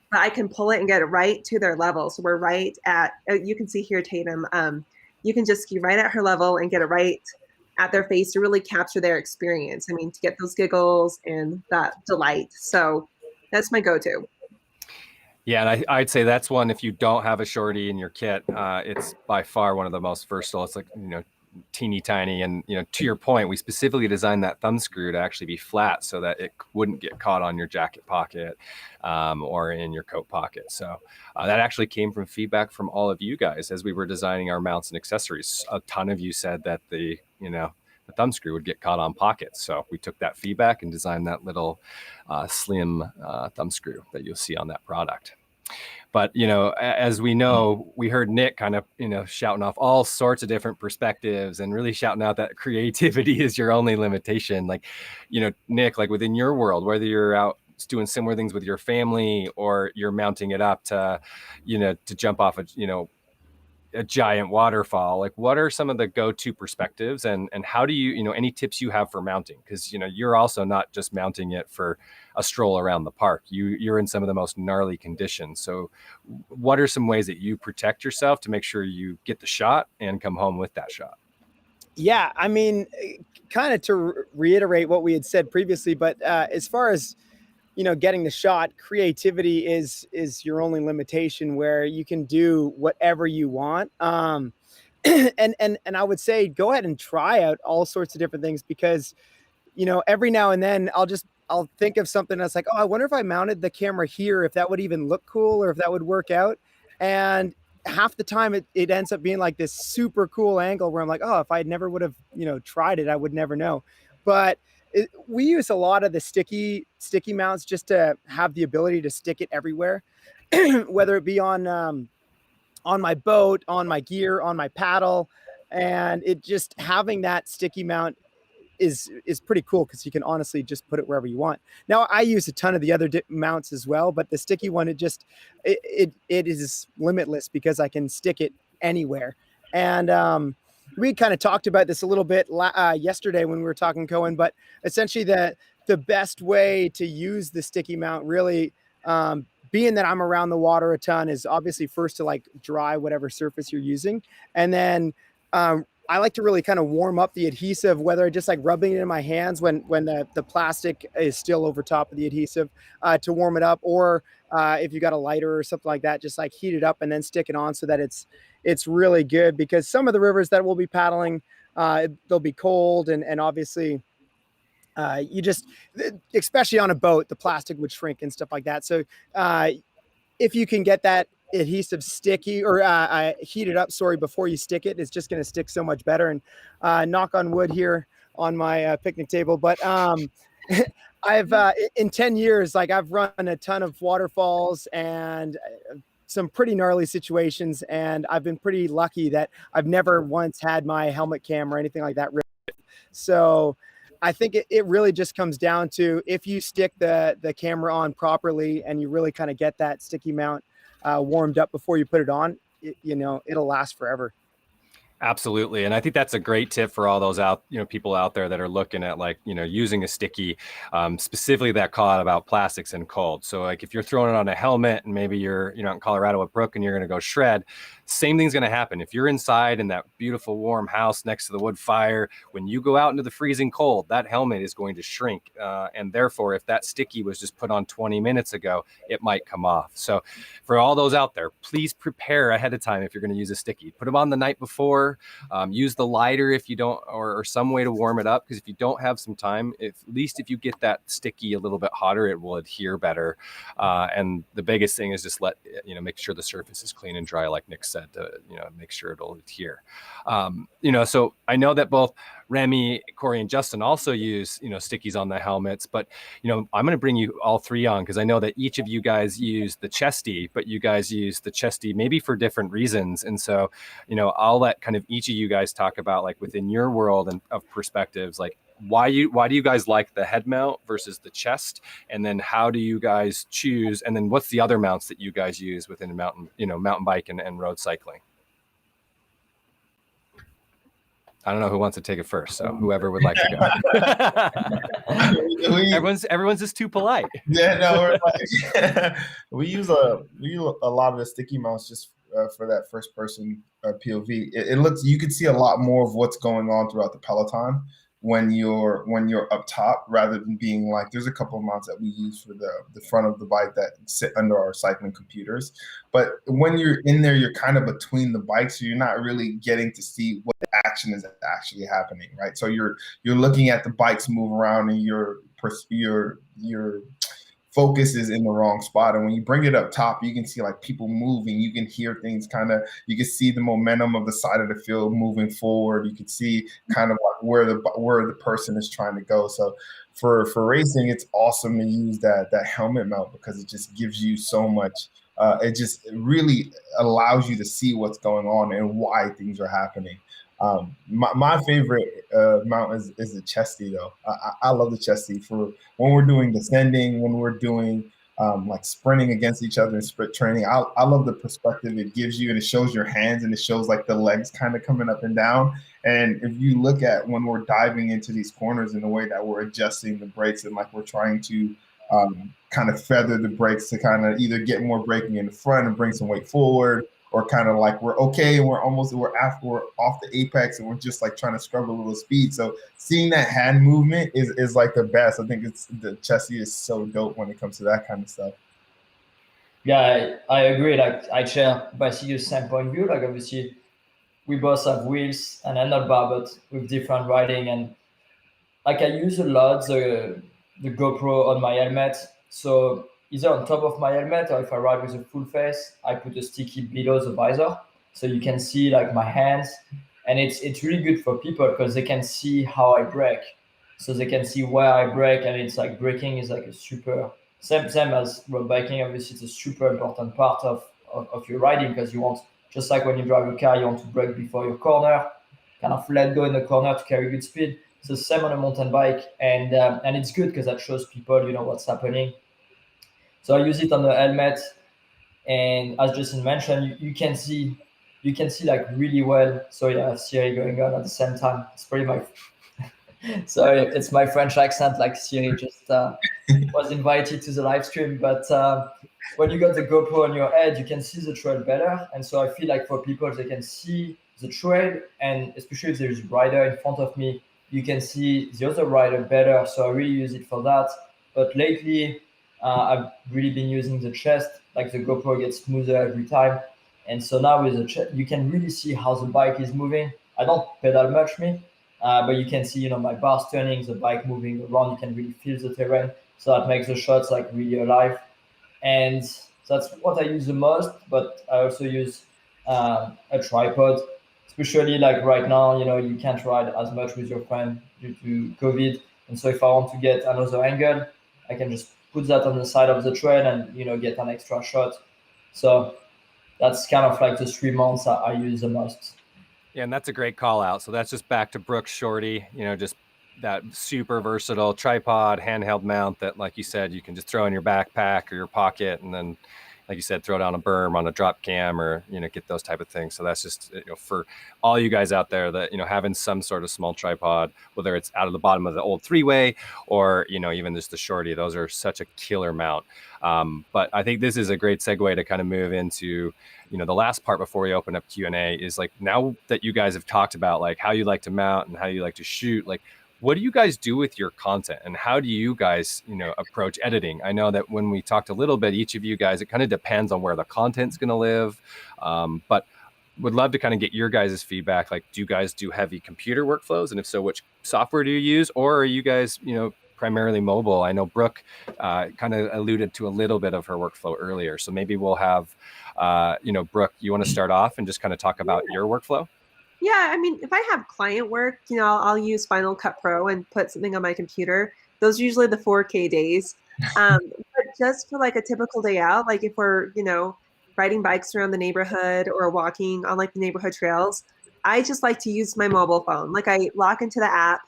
But I can pull it and get it right to their level. So we're right at, you can see here, Tatum, you can just ski right at her level and get it right at their face to really capture their experience. I mean, to get those giggles and that delight. So that's my go-to. Yeah, and I'd say that's one, if you don't have a shorty in your kit, it's by far one of the most versatile. It's like, teeny tiny. And, to your point, we specifically designed that thumb screw to actually be flat so that it wouldn't get caught on your jacket pocket or in your coat pocket. So that actually came from feedback from all of you guys as we were designing our mounts and accessories. A ton of you said that the thumb screw would get caught on pockets. So we took that feedback and designed that little slim thumb screw that you'll see on that product. But, as we know, we heard Nick kind of, shouting off all sorts of different perspectives and really shouting out that creativity is your only limitation. Like, Nick, like within your world, whether you're out doing similar things with your family or you're mounting it up to, to jump off a giant waterfall, like what are some of the go-to perspectives and how do you, any tips you have for mounting? Because, you're also not just mounting it for a stroll around the park. You're in some of the most gnarly conditions. So what are some ways that you protect yourself to make sure you get the shot and come home with that shot? Yeah, I mean, kind of to reiterate what we had said previously, but as far as getting the shot, creativity is your only limitation, where you can do whatever you want. And I would say go ahead and try out all sorts of different things, because every now and then I'll think of something that's like, oh, I wonder if I mounted the camera here, if that would even look cool or if that would work out. And half the time it ends up being like this super cool angle where I'm like, oh, if I never would have tried it, I would never know. But we use a lot of the sticky mounts just to have the ability to stick it everywhere, whether it be on my boat, on my gear, on my paddle, and it just having that sticky mount is pretty cool because you can honestly just put it wherever you want. Now I use a ton of the other mounts as well, but the sticky one, it is limitless because I can stick it anywhere. And we kind of talked about this a little bit yesterday when we were talking, Cohen, but essentially the best way to use the sticky mount, really, being that I'm around the water a ton, is obviously first to like dry whatever surface you're using. And then I like to really kind of warm up the adhesive, whether just like rubbing it in my hands when the plastic is still over top of the adhesive to warm it up, or if you got a lighter or something like that, just like heat it up and then stick it on so that it's really good. Because some of the rivers that we'll be paddling, they'll be cold, and obviously you just, especially on a boat, the plastic would shrink and stuff like that. So if you can get that adhesive sticky or heated up, before you stick it, it's just going to stick so much better. And knock on wood here on my picnic table, but I've in 10 years, like I've run a ton of waterfalls and some pretty gnarly situations, and I've been pretty lucky that I've never once had my helmet cam or anything like that ripped. So I think it really just comes down to, if you stick the camera on properly and you really kind of get that sticky mount warmed up before you put it on, it'll last forever. Absolutely. And I think that's a great tip for all those people out there that are looking at using a sticky, specifically that call out about plastics and cold. So like if you're throwing it on a helmet and maybe you're in Colorado with Brooke and you're going to go shred, same thing's going to happen. If you're inside in that beautiful warm house next to the wood fire, when you go out into the freezing cold, that helmet is going to shrink. And therefore, if that sticky was just put on 20 minutes ago, it might come off. So for all those out there, please prepare ahead of time if you're going to use a sticky. Put them on the night before. Use the lighter if you don't, or some way to warm it up. Because if you don't have some time, at least if you get that sticky a little bit hotter, it will adhere better. And the biggest thing is just make sure the surface is clean and dry, like Nick said, to make sure it'll adhere. So I know that both Remy, Corey, and Justin also use stickies on the helmets, but I'm going to bring you all three on because I know that each of you guys use the Chesty, but you guys use the Chesty maybe for different reasons. And so I'll let kind of each of you guys talk about, like, within your world and of perspectives, like why do you guys like the head mount versus the chest, and then how do you guys choose, and then what's the other mounts that you guys use within a mountain bike and road cycling? I don't know who wants to take it first, so whoever would like to go. Everyone's just too polite. Yeah, no, we use a lot of the sticky mounts just for that first person POV. It looks, you can see a lot more of what's going on throughout the peloton when you're up top, rather than being like, there's a couple of mounts that we use for the front of the bike that sit under our cycling computers. But when you're in there, you're kind of between the bikes, so you're not really getting to see what action is actually happening, right? So you're looking at the bikes move around, and your focus is in the wrong spot. And when you bring it up top, you can see like people moving, you can hear things you can see the momentum of the side of the field moving forward. You can see kind of like where the person is trying to go. So for racing, it's awesome to use that helmet mount because it just gives you so much. It really allows you to see what's going on and why things are happening. My favorite mount is the Chesty, though. I love the Chesty for when we're doing descending, when we're doing like sprinting against each other in sprint training. I love the perspective it gives you, and it shows your hands, and it shows like the legs kind of coming up and down. And if you look at when we're diving into these corners in the way that we're adjusting the brakes, and like we're trying to kind of feather the brakes to kind of either get more braking in the front and bring some weight forward, or kind of like we're okay and we're off the apex and we're just like trying to scrub a little speed. So seeing that hand movement is like the best. I think the Chesty is so dope when it comes to that kind of stuff. Yeah, I agree. Like, I share basically the same point of view. Like, obviously we both have wheels and handlebar, but with different riding. And like, I use a lot the GoPro on my helmet. So either on top of my helmet, or if I ride with a full face, I put a sticky below the visor, so you can see like my hands. And it's really good for people because they can see how I brake, so they can see where I brake. And it's like braking is like a super same as road biking. Obviously, it's a super important part of your riding, because you want, just like when you drive a car, you want to brake before your corner, kind of let go in the corner to carry good speed. It's the same on a mountain bike, and it's good because that shows people what's happening. So I use it on the helmet, and as Justin mentioned, you can see like really well. So yeah, I have Siri going on at the same time. It's pretty my sorry, it's my French accent. Like, Siri just was invited to the live stream, but when you got the GoPro on your head, you can see the trail better. And so I feel like for people, they can see the trail, and especially if there's a rider in front of me, you can see the other rider better. So I really use it for that. But lately, I've really been using the chest. Like, the GoPro gets smoother every time, and so now with the chest, you can really see how the bike is moving. I don't pedal much, but you can see my bars turning, the bike moving around. You can really feel the terrain, so that makes the shots like really alive. And that's what I use the most. But I also use a tripod, especially like right now. You can't ride as much with your friend due to COVID, and so if I want to get another angle, I can just put that on the side of the trail and get an extra shot. So that's kind of like the 3 months I use the most. Yeah, and that's a great call out. So that's just back to Brooks Shorty, just that super versatile tripod handheld mount that, like you said, you can just throw in your backpack or your pocket, and then like you said, throw down a berm on a drop cam or, get those type of things. So that's just, for all you guys out there that, having some sort of small tripod, whether it's out of the bottom of the old 3-way or, even just the shorty, those are such a killer mount. But I think this is a great segue to kind of move into, the last part before we open up Q&A is like, now that you guys have talked about like how you like to mount and how you like to shoot, like, what do you guys do with your content and how do you guys, approach editing? I know that when we talked a little bit, each of you guys, it kind of depends on where the content's going to live. But would love to kind of get your guys' feedback. Like, do you guys do heavy computer workflows? And if so, which software do you use? Or are you guys, primarily mobile? I know Brooke kind of alluded to a little bit of her workflow earlier. So maybe we'll have, Brooke, you want to start off and just kind of talk about your workflow? Yeah, I mean, if I have client work, I'll use Final Cut Pro and put something on my computer. Those are usually the 4K days. But just for like a typical day out, like if we're, riding bikes around the neighborhood or walking on like the neighborhood trails, I just like to use my mobile phone. Like I lock into the app,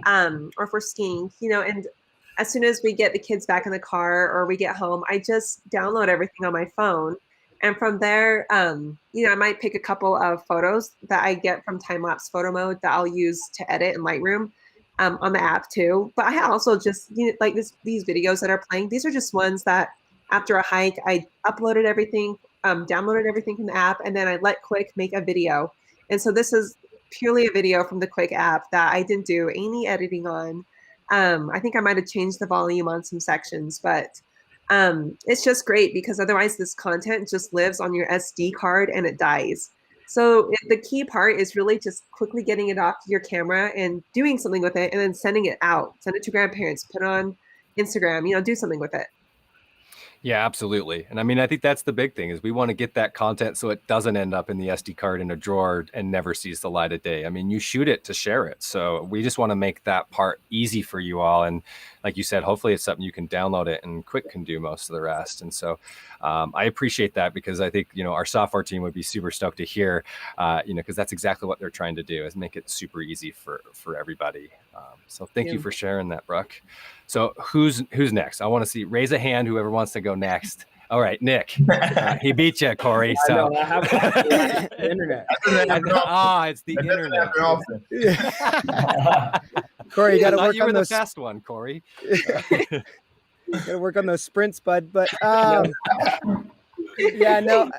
or if we're skiing, and as soon as we get the kids back in the car or we get home, I just download everything on my phone. And from there, I might pick a couple of photos that I get from time-lapse photo mode that I'll use to edit in Lightroom on the app too. But I also just, like these videos that are playing, these are just ones that after a hike, I uploaded everything, downloaded everything from the app, and then I let Quik make a video. And so this is purely a video from the Quik app that I didn't do any editing on. I think I might have changed the volume on some sections, but it's just great because otherwise this content just lives on your SD card and it dies. So the key part is really just quickly getting it off your camera and doing something with it and then sending it out. Send it to grandparents, put it on Instagram, do something with it. Yeah, absolutely. And I mean, I think that's the big thing is we want to get that content so it doesn't end up in the SD card in a drawer and never sees the light of day. I mean, you shoot it to share it. So we just want to make that part easy for you all. And like you said, hopefully it's something you can download it and Quik can do most of the rest. And so I appreciate that because I think, our software team would be super stoked to hear, because that's exactly what they're trying to do is make it super easy for everybody. So thank you for sharing that, Brooke. So who's next? I want to see, raise a hand, whoever wants to go next. All right, Nick. He beat you, Corey. So I have the internet. It's the internet. Corey, you got to work you were on those. The fast one, Corey. Got to work on those sprints, bud. But yeah, no,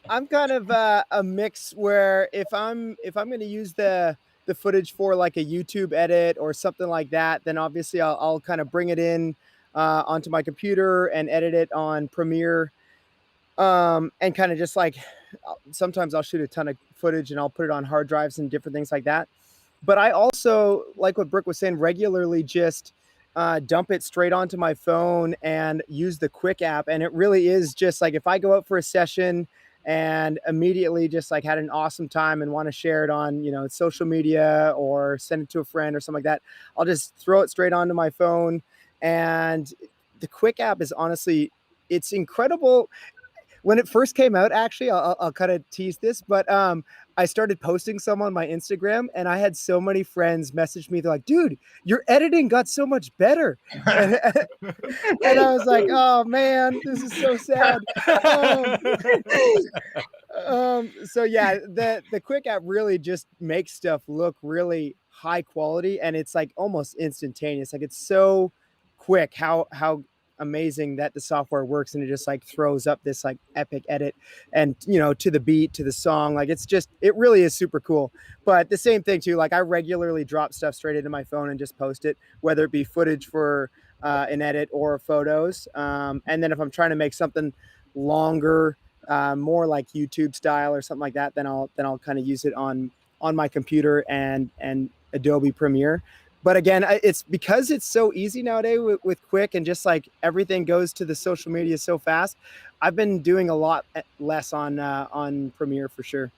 I'm kind of a mix where if I'm going to use the footage for like a YouTube edit or something like that, then obviously I'll kind of bring it in onto my computer and edit it on Premiere, and kind of just like sometimes I'll shoot a ton of footage and I'll put it on hard drives and different things like that. But I also, like what Brooke was saying, regularly just dump it straight onto my phone and use the Quik app. And it really is just like if I go out for a session and immediately just like had an awesome time and want to share it on, social media or send it to a friend or something like that, I'll just throw it straight onto my phone. And the Quik app is honestly, it's incredible. When it first came out, actually, I'll kind of tease this, but I started posting some on my Instagram and I had so many friends message me. They're like, dude, your editing got so much better. And I was like, oh man, this is so sad. So yeah, the Quik app really just makes stuff look really high quality and it's like almost instantaneous. Like it's so quick how amazing that the software works and it just like throws up this like epic edit and to the beat, to the song. Like it really is super cool. But the same thing too, like I regularly drop stuff straight into my phone and just post it, whether it be footage for an edit or photos. And then if I'm trying to make something longer, more like YouTube style or something like that, then I'll kind of use it on my computer and Adobe Premiere. But again, it's because it's so easy nowadays with Quik and just like everything goes to the social media so fast. I've been doing a lot less on Premiere for sure.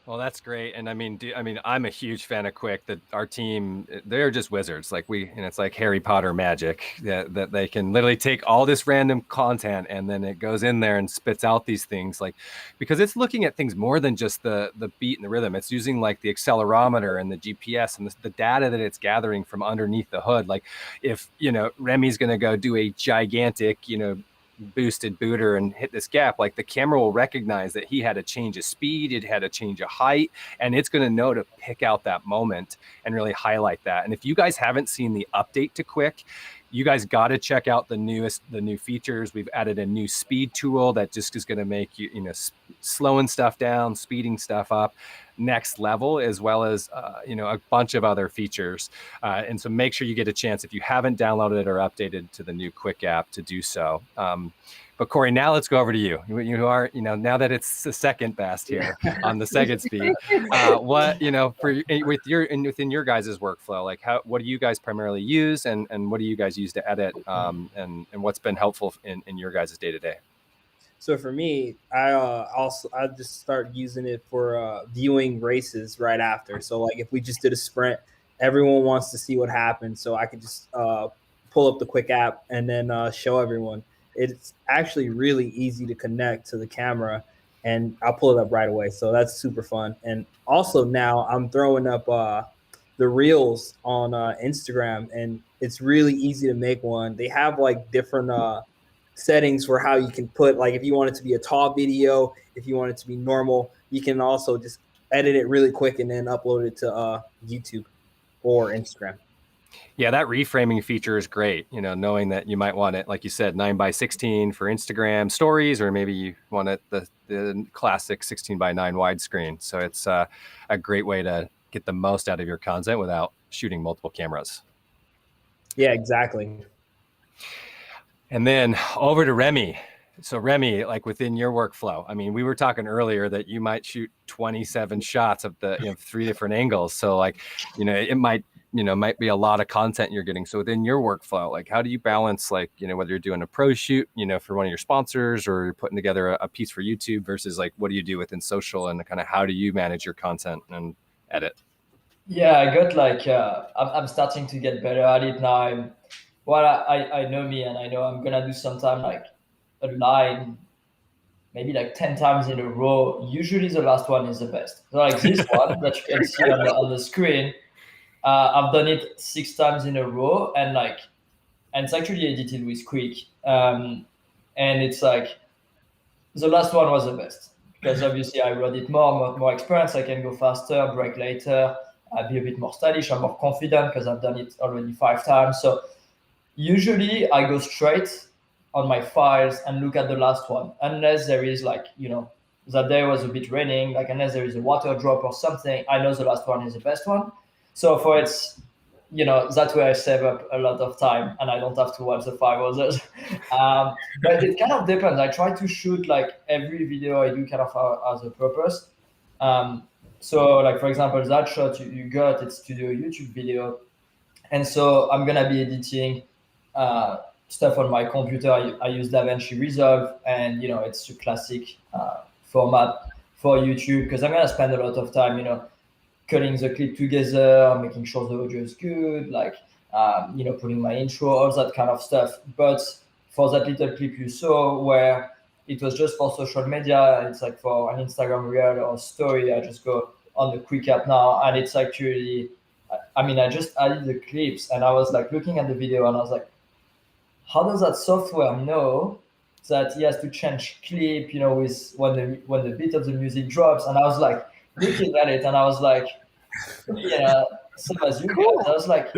Well, that's great. And I mean, I'm a huge fan of Quik. That our team, they're just wizards. Like it's like Harry Potter magic that they can literally take all this random content and then it goes in there and spits out these things. Like, because it's looking at things more than just the beat and the rhythm. It's using like the accelerometer and the GPS and the data that it's gathering from underneath the hood. Like if, Remy's going to go do a gigantic, boosted booter and hit this gap, like the camera will recognize that he had a change of speed, it had a change of height, and it's going to know to pick out that moment and really highlight that. And if you guys haven't seen the update to Quik, you guys got to check out the new features. We've added a new speed tool that just is going to make you, slowing stuff down, speeding stuff up next level, as well as, a bunch of other features. And so make sure you get a chance, if you haven't downloaded or updated to the new Quik app, to do so. But Corey, now let's go over to you. You are, now that it's the second best here on the second speed, within your guys' workflow, like what do you guys primarily use, and what do you guys use to edit, and what's been helpful in your guys' day to day? So for me, I just start using it for viewing races right after. So like if we just did a sprint, everyone wants to see what happened. So I could just pull up the Quik app and then show everyone. It's actually really easy to connect to the camera, and I'll pull it up right away. So that's super fun. And also now I'm throwing up the reels on Instagram, and it's really easy to make one. They have like different settings for how you can put, like if you want it to be a tall video, if you want it to be normal, you can also just edit it really quick and then upload it to YouTube or Instagram. Yeah, that reframing feature is great. Knowing that you might want it, like you said, 9:16 for Instagram stories, or maybe you want it the classic 16:9 widescreen. So it's a great way to get the most out of your content without shooting multiple cameras. Yeah, exactly. And then over to Remy. So Remy, like within your workflow, I mean, we were talking earlier that you might shoot 27 shots of the 3 different angles. So like, it might be a lot of content you're getting. So within your workflow, like how do you balance, like, whether you're doing a pro shoot, for one of your sponsors, or you're putting together a piece for YouTube, versus like, what do you do within social, and kind of how do you manage your content and edit? Yeah, I got like, I'm starting to get better at it now. I know me, and I know I'm going to do sometime like a line, maybe like 10 times in a row. Usually the last one is the best. So like this one that you can see on the screen, I've done it 6 times in a row, and it's actually edited with Quik. And it's like the last one was the best, because obviously I run it more experience. I can go faster, break later, be a bit more stylish. I'm more confident because I've done it already 5 times. So usually I go straight on my files and look at the last one, unless there is like, that day was a bit raining, like unless there is a water drop or something, I know the last one is the best one. So for it's, that way I save up a lot of time and I don't have to watch the 5 others. But it kind of depends. I try to shoot like every video I do kind of as a purpose. So like, for example, that shot you got, it's to do a YouTube video. And so I'm going to be editing stuff on my computer. I use DaVinci Resolve, and, it's a classic format for YouTube, because I'm going to spend a lot of time, cutting the clip together, making sure the audio is good, like, putting my intro, all that kind of stuff. But for that little clip you saw where it was just for social media, it's like for an Instagram reel or story, I just go on the Quik app now, and it's actually, I just added the clips, and I was like looking at the video, and I was like, how does that software know that he has to change clip, with when the beat of the music drops? And I was like looking at it, and I was like, same as you guys. I was like,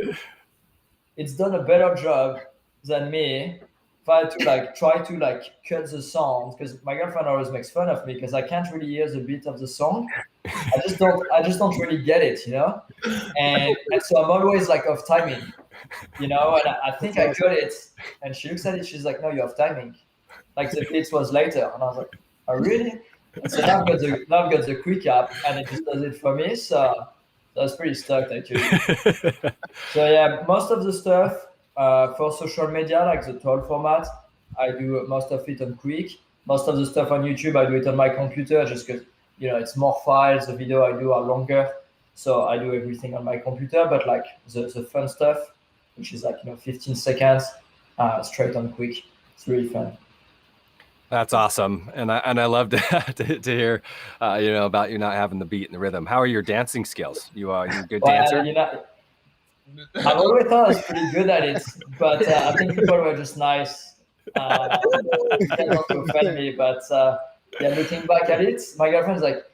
it's done a better job than me. If I had to like try to like cut the sound, because my girlfriend always makes fun of me because I can't really hear the beat of the song. I just don't really get it, and so I'm always like off timing, and I think I got it, and she looks at it, she's like, no, you have timing, like the beat was later, and I was like, oh really? And so now I've got the Quik app, and it just does it for me. So I was pretty stoked actually. So yeah, most of the stuff for social media, like the tall format, I do most of it on Quik. Most of the stuff on YouTube, I do it on my computer, just because it's more files. The video I do are longer, so I do everything on my computer. But like the fun stuff, which is like 15 seconds, straight on Quik. It's really fun. That's awesome, and I love to hear about you not having the beat and the rhythm. How are your dancing skills? You a good dancer? I've always thought I was pretty good at it, but I think people were just nice You cannot offend me, but yeah, looking back at it, my girlfriend's like,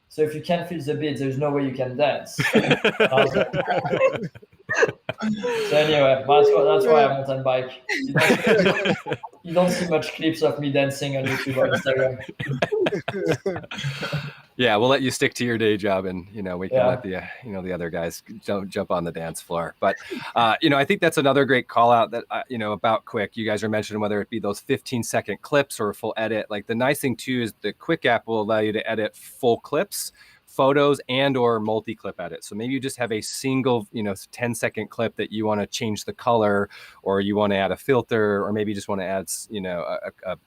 so if you can't feel the beat, there's no way you can dance. I was like, so anyway, that's why I mountain bike. You don't see much clips of me dancing on YouTube or Instagram. Yeah, we'll let you stick to your day job, and we can let the the other guys jump on the dance floor. But I think that's another great call out that about Quik. You guys are mentioning whether it be those 15-second clips or a full edit. Like the nice thing too is the Quik app will allow you to edit full clips, photos, and or multi-clip edit. So maybe you just have a single 10-second clip that you want to change the color, or you want to add a filter, or maybe you just want to add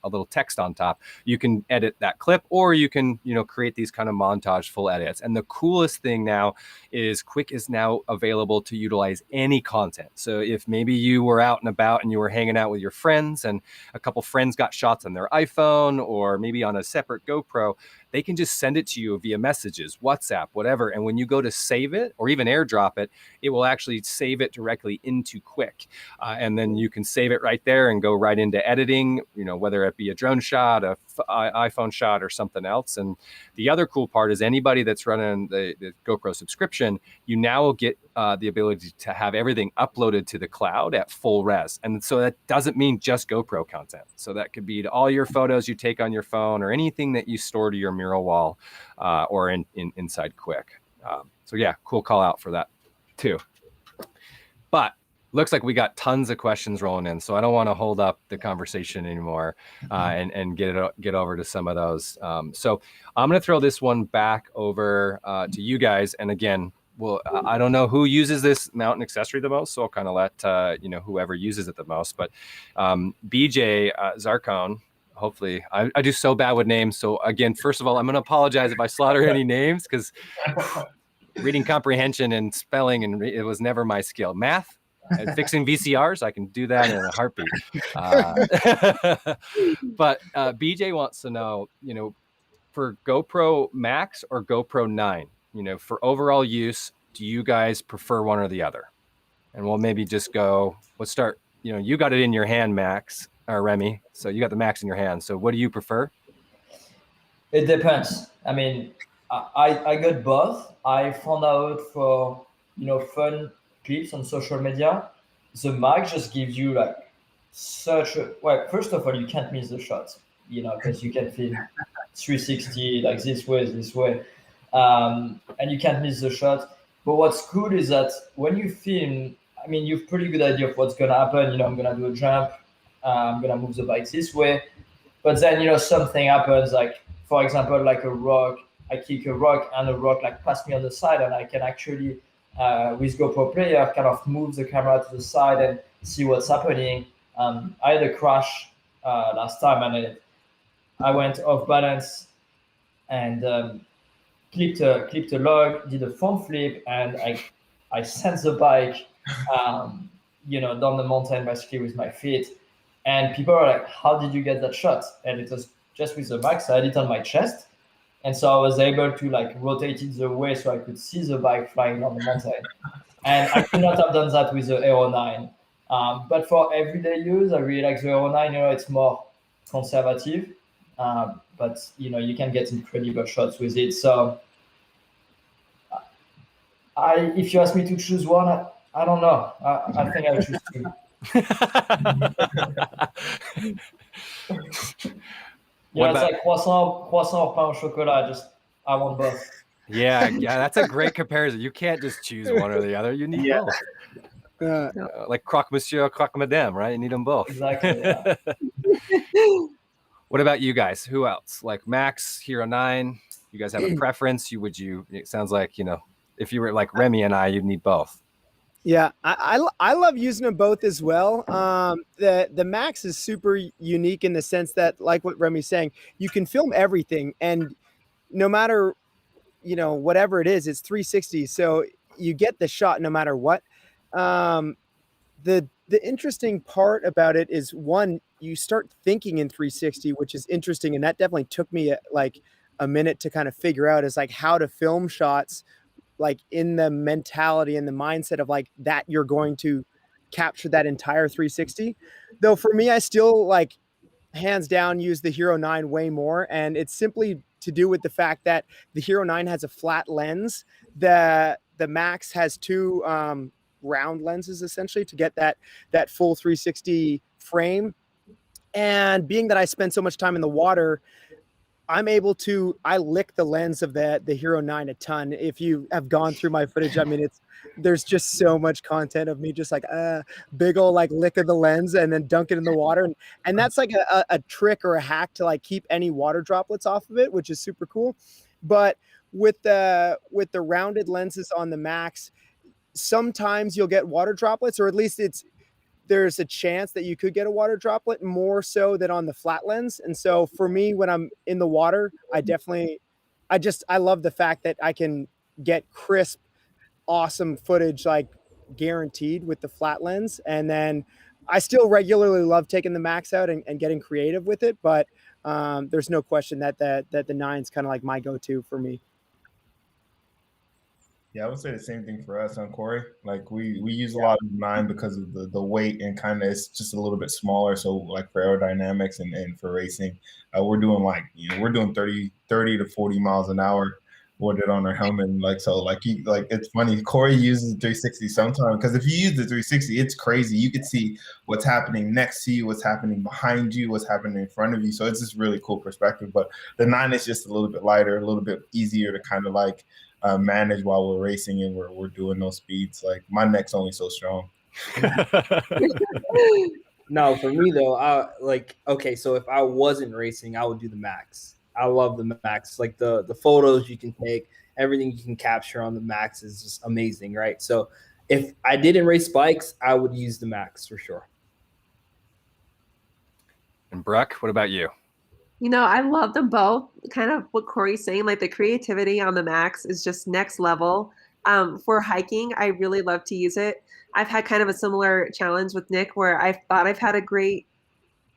a little text on top. You can edit that clip, or you can create these kind of montage full edits. And the coolest thing now is Quik is now available to utilize any content. So if maybe you were out and about and you were hanging out with your friends, and a couple friends got shots on their iPhone or maybe on a separate GoPro, they can just send it to you via messages, WhatsApp, whatever. And when you go to save it or even airdrop it, it will actually save it directly into Quik. And then you can save it right there and go right into editing, whether it be a drone shot, a iPhone shot, or something else. And the other cool part is anybody that's running the GoPro subscription, you now will get the ability to have everything uploaded to the cloud at full res. And so that doesn't mean just GoPro content. So that could be all your photos you take on your phone, or anything that you store to your mural wall or inside Quik. So yeah, cool call out for that too. But looks like we got tons of questions rolling in, so I don't want to hold up the conversation anymore and get over to some of those. So I'm going to throw this one back over to you guys. And again, well, I don't know who uses this mountain accessory the most, so I'll kind of let whoever uses it the most. But BJ Zarcone, hopefully, I do so bad with names. So again, first of all, I'm going to apologize if I slaughter any names, because reading comprehension and spelling it was never my skill. Math and fixing VCRs, I can do that in a heartbeat. But BJ wants to know, for GoPro Max or GoPro 9, for overall use, do you guys prefer one or the other? And we'll maybe just go, let's start, you got it in your hand, Max, or Remy. So you got the Max in your hand. So what do you prefer? It depends. I mean, I got both. I found out for, fun clips on social media, the Max just gives you like first of all, you can't miss the shots, because you can film 360 like this way. And you can't miss the shot. But what's cool is that when you film, I mean, you have pretty good idea of what's going to happen. I'm going to do a jump. I'm going to move the bike this way. But then, something happens, like, for example, like a rock. I kick a rock and a rock like pass me on the side, and I can actually, with GoPro Player, kind of move the camera to the side and see what's happening. I had a crash last time, and I went off balance and clipped a log, did a front flip, and I sent the bike, down the mountain basically with my feet. And people are like, "How did you get that shot?" And it was just with the Max. I had it on my chest, and so I was able to like rotate it the way so I could see the bike flying down the mountain. And I could not have done that with the Aero 9. But for everyday use, I really like the Aero 9. It's more conservative, but you can get incredible shots with it. So if you ask me to choose one, I don't know. I think I would choose two. It's like croissant or pain au chocolat. I want both. Yeah, that's a great comparison. You can't just choose one or the other. You need both. Like croque monsieur, croque madame, right? You need them both. Exactly. Yeah. What about you guys? Who else? Like Max, Hero 9. You guys have a preference? It sounds like, if you were like Remy and I, you'd need both. Yeah, I love using them both as well. The Max is super unique in the sense that, like what Remy's saying, you can film everything, and no matter, whatever it is, it's 360. So you get the shot no matter what. The interesting part about it is, one, you start thinking in 360, which is interesting. And that definitely took me like a minute to kind of figure out, is like how to film shots, like in the mentality and the mindset of like that you're going to capture that entire 360. Though for me, I still like hands down use the Hero 9 way more, and it's simply to do with the fact that the Hero 9 has a flat lens. The Max has two round lenses essentially to get that full 360 frame. And being that I spend so much time in the water, I lick the lens of the Hero 9 a ton. If you have gone through my footage, I mean, there's just so much content of me just like big old like lick of the lens and then dunk it in the water. And that's like a trick or a hack to like keep any water droplets off of it, which is super cool. But with the rounded lenses on the Max, sometimes you'll get water droplets, or at least there's a chance that you could get a water droplet more so than on the flat lens. And so for me, when I'm in the water, I love the fact that I can get crisp, awesome footage, like guaranteed with the flat lens. And then I still regularly love taking the Max out and getting creative with it. But there's no question that the 9's kind of like my go-to for me. Yeah, I would say the same thing for us on Corey. Like we use a lot of 9 because of the weight and kind of it's just a little bit smaller. So like for aerodynamics and for racing, we're doing we're doing 30 to 40 miles an hour with it on our helmet. And it's funny. Corey uses the 360 sometimes because if you use the 360, it's crazy. You can see what's happening next to you, what's happening behind you, what's happening in front of you. So it's just really cool perspective. But the 9 is just a little bit lighter, a little bit easier to kind of like manage while we're racing and we're doing those speeds. Like my neck's only so strong. No, for me though, so if I wasn't racing, I would do the Max. I love the Max. Like the photos you can take, everything you can capture on the Max is just amazing, right? So if I didn't race bikes, I would use the Max for sure. And Brooke, what about you? I love them both. Kind of what Corey's saying, like the creativity on the Max is just next level. For hiking, I really love to use it. I've had kind of a similar challenge with Nick where I thought I've had a great,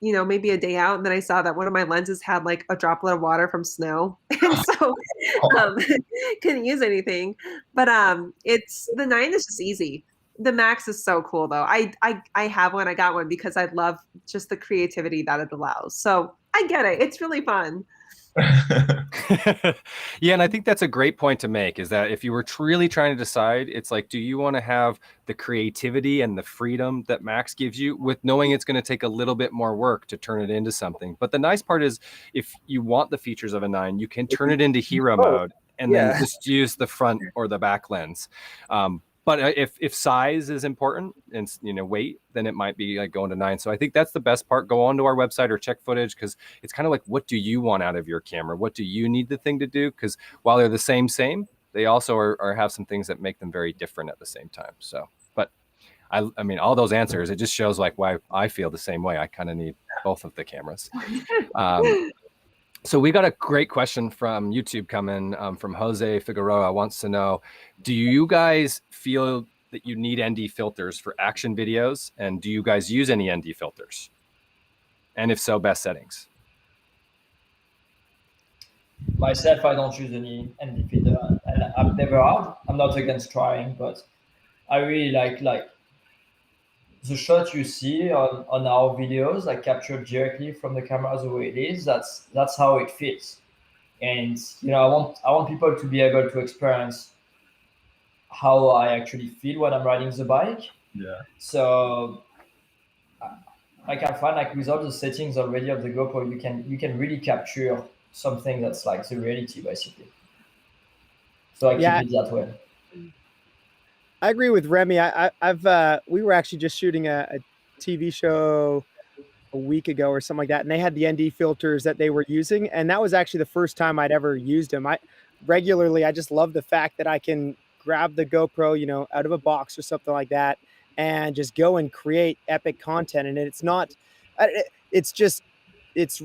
maybe a day out, and then I saw that one of my lenses had like a droplet of water from snow. And so couldn't use anything. But the 9 is just easy. The Max is so cool though. I have one. I got one because I love just the creativity that it allows. So I get it. It's really fun. Yeah, and I think that's a great point to make, is that if you were really trying to decide, it's like, do you want to have the creativity and the freedom that Max gives you with knowing it's going to take a little bit more work to turn it into something? But the nice part is if you want the features of a 9, you can turn it into hero mode and then just use the front or the back lens. But if size is important and weight, then it might be like going to 9. So I think that's the best part. Go onto our website or check footage, because it's kind of like, what do you want out of your camera? What do you need the thing to do? Because while they're the same, they also are have some things that make them very different at the same time. So, but I mean, all those answers, it just shows like why I feel the same way. I kind of need both of the cameras. So we got a great question from YouTube coming from Jose Figueroa. Wants to know, do you guys feel that you need ND filters for action videos? And do you guys use any ND filters? And if so, best settings? Myself, I don't use any ND filter. And I've never had. I'm not against trying, but I really like the shot you see on our videos, like captured directly from the camera the way it is. That's how it fits. And I want people to be able to experience how I actually feel when I'm riding the bike. Yeah. So I can find like with all the settings already of the GoPro, you can really capture something that's like the reality basically. So I keep it that way. I agree with Remy. We were actually just shooting a TV show a week ago or something like that, and they had the ND filters that they were using, and that was actually the first time I'd ever used them. I just love the fact that I can grab the GoPro, out of a box or something like that, and just go and create epic content. And it's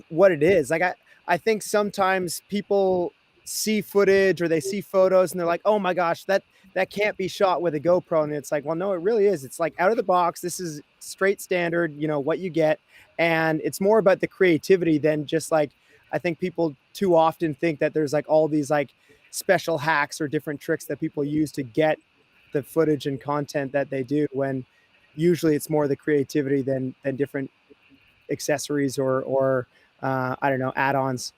what it is. Like I think sometimes people see footage or they see photos and they're like, oh my gosh, that can't be shot with a GoPro. And it's like, well, no, it really is. It's like out of the box. This is straight standard, what you get. And it's more about the creativity than just like, I think people too often think that there's like all these like special hacks or different tricks that people use to get the footage and content that they do, when usually it's more the creativity than different accessories or I don't know, add-ons.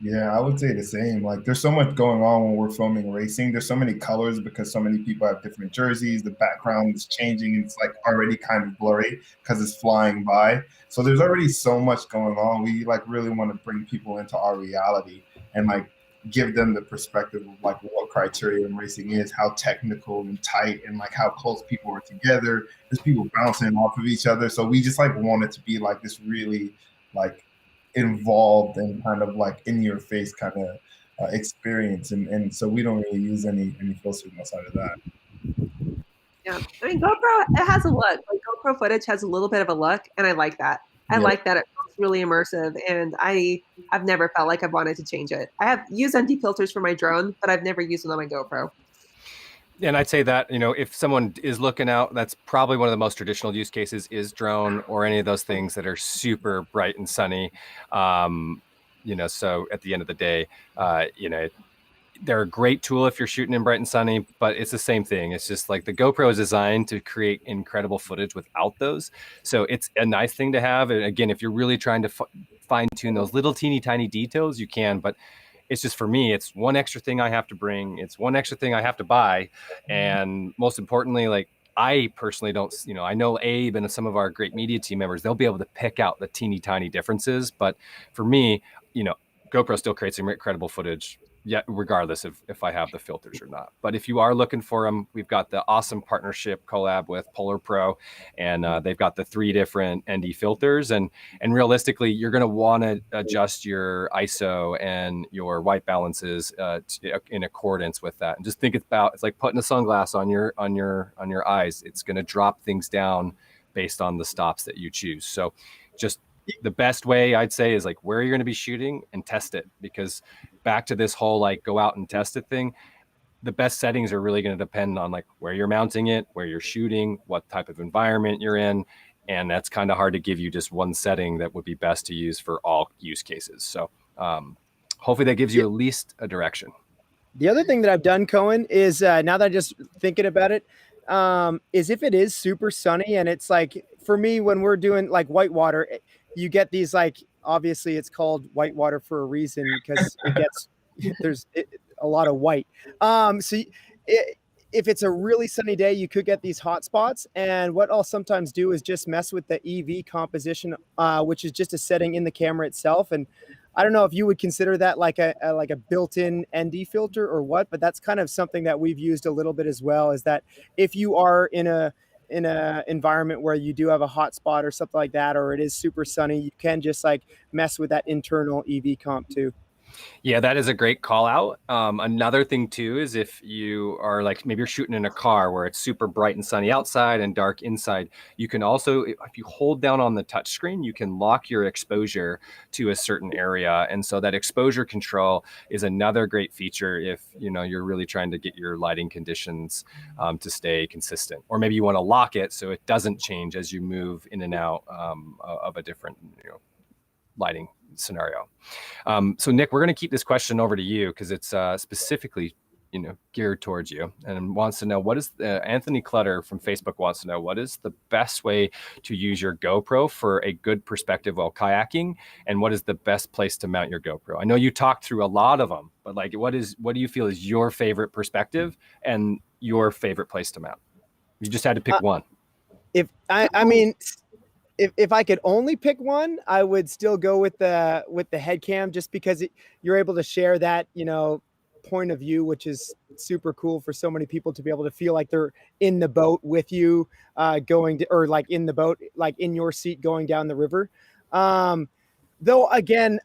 Yeah, I would say the same. Like, there's so much going on when we're filming racing. There's so many colors because so many people have different jerseys. The background is changing. It's like already kind of blurry because it's flying by. So there's already so much going on. We like really want to bring people into our reality and like give them the perspective of like what criterium racing is, how technical and tight, and like how close people are together. There's people bouncing off of each other. So we just like want it to be like this really like involved and kind of like in your face kind of experience, and so we don't really use any filters outside of that. Yeah, I mean, GoPro, it has a look. Like GoPro footage has a little bit of a look, and I like that. I like that it feels really immersive, and I've never felt like I've wanted to change it. I have used ND filters for my drone, but I've never used them on my GoPro. And I'd say that, if someone is looking out, that's probably one of the most traditional use cases is drone or any of those things that are super bright and sunny. So at the end of the day, they're a great tool if you're shooting in bright and sunny, but it's the same thing. It's just like the GoPro is designed to create incredible footage without those. So it's a nice thing to have. And again, if you're really trying to fine tune those little teeny tiny details, you can, but it's just, for me, it's one extra thing I have to bring. It's one extra thing I have to buy. And most importantly, like, I personally don't, I know Abe and some of our great media team members, they'll be able to pick out the teeny tiny differences. But for me, GoPro still creates incredible footage, regardless of if I have the filters or not. But if you are looking for them, we've got the awesome partnership collab with Polar Pro, and they've got the 3 different ND filters. And realistically, you're going to want to adjust your ISO and your white balances in accordance with that. And just think it's like putting a sunglass on your eyes. It's going to drop things down based on the stops that you choose. So just the best way I'd say is like where you're going to be shooting and test it, because back to this whole like go out and test it thing, the best settings are really going to depend on like where you're mounting it, where you're shooting, what type of environment you're in. And that's kind of hard to give you just one setting that would be best to use for all use cases. So hopefully that gives you at least a direction. The other thing that I've done, Cohen, is now that I'm just thinking about it, is if it is super sunny and it's like, for me, when we're doing like whitewater, you get these like, obviously it's called whitewater for a reason because it gets, there's a lot of white. If it's a really sunny day, you could get these hot spots. And what I'll sometimes do is just mess with the EV composition, which is just a setting in the camera itself. And I don't know if you would consider that like a built-in ND filter or what, but that's kind of something that we've used a little bit as well, is that if you are in a environment where you do have a hot spot or something like that, or it is super sunny, you can just like mess with that internal EV comp too. Yeah, that is a great call out. Another thing too is if you are like, maybe you're shooting in a car where it's super bright and sunny outside and dark inside, you can also, if you hold down on the touch screen, you can lock your exposure to a certain area. And so that exposure control is another great feature if you're really trying to get your lighting conditions to stay consistent. Or maybe you want to lock it so it doesn't change as you move in and out of a different lighting scenario. So Nick, we're going to keep this question over to you because it's specifically geared towards you, and wants to know what is Anthony Clutter from Facebook wants to know what is the best way to use your GoPro for a good perspective while kayaking, and what is the best place to mount your GoPro? I know you talked through a lot of them, but like what do you feel is your favorite perspective and your favorite place to mount? You just had to pick one. If I could only pick one, I would still go with the head cam, just because you're able to share that, point of view, which is super cool for so many people to be able to feel like they're in the boat with you, or like in the boat, like in your seat going down the river. Though again,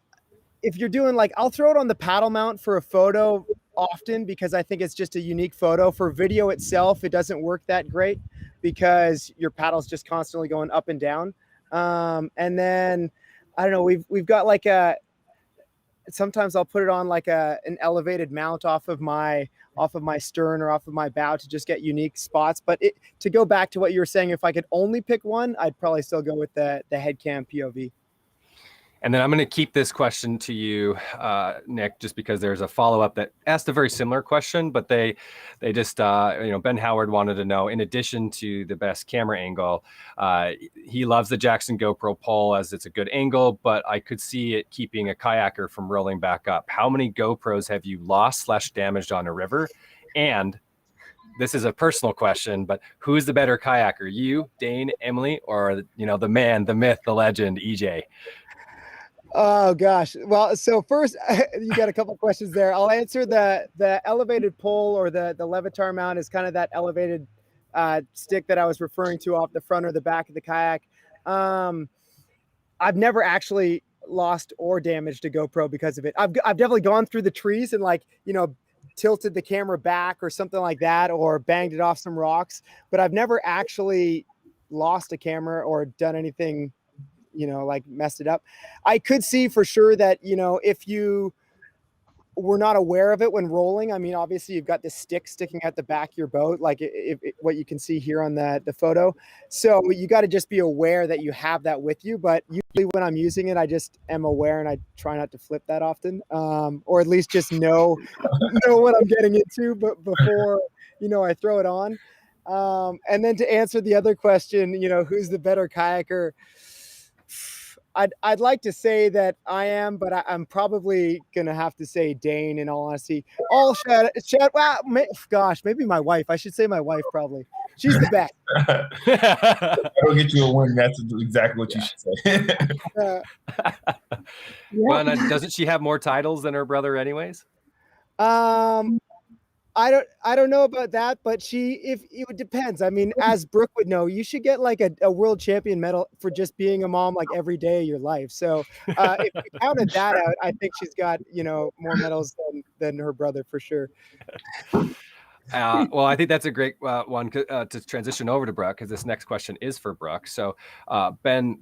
if you're doing like, I'll throw it on the paddle mount for a photo often because I think it's just a unique photo. For video itself, it doesn't work that great because your paddle's just constantly going up and down. And then I don't know, we've got like sometimes I'll put it on like an elevated mount off of my stern or off of my bow to just get unique spots. But to go back to what you were saying, if I could only pick one, I'd probably still go with the head cam POV. And then I'm going to keep this question to you, Nick, just because there's a follow-up that asked a very similar question, but they just, Ben Howard wanted to know, in addition to the best camera angle, he loves the Jackson GoPro pole as it's a good angle, but I could see it keeping a kayaker from rolling back up. How many GoPros have you lost/damaged on a river? And this is a personal question, but who's the better kayaker, you, Dane, Emily, or, the man, the myth, the legend, EJ? Oh gosh. Well, so first you got a couple of questions there. I'll answer the elevated pole, or the Levitar mount is kind of that elevated stick that I was referring to off the front or the back of the kayak. I've never actually lost or damaged a GoPro because of it. I've definitely gone through the trees and tilted the camera back or something like that, or banged it off some rocks, but I've never actually lost a camera or done anything messed it up. I could see for sure that, if you were not aware of it when rolling, I mean, obviously you've got this stick sticking at the back of your boat, like what you can see here on the photo. So you got to just be aware that you have that with you. But usually when I'm using it, I just am aware and I try not to flip that often, or at least just know what I'm getting into, but before, I throw it on. And then to answer the other question, who's the better kayaker? I'd like to say that I am, but I'm probably gonna have to say Dane, in all honesty. All shout. Wow, gosh, maybe my wife. I should say my wife. Probably, she's the best. That'll get you a win. That's exactly what you should say. Well, doesn't she have more titles than her brother, anyways? I don't know about that, but it depends. I mean, as Brooke would know, you should get like a world champion medal for just being a mom like every day of your life. So if you counted that out, I think she's got, more medals than her brother for sure. Well, I think that's a great one to transition over to Brooke, because this next question is for Brooke. So Ben,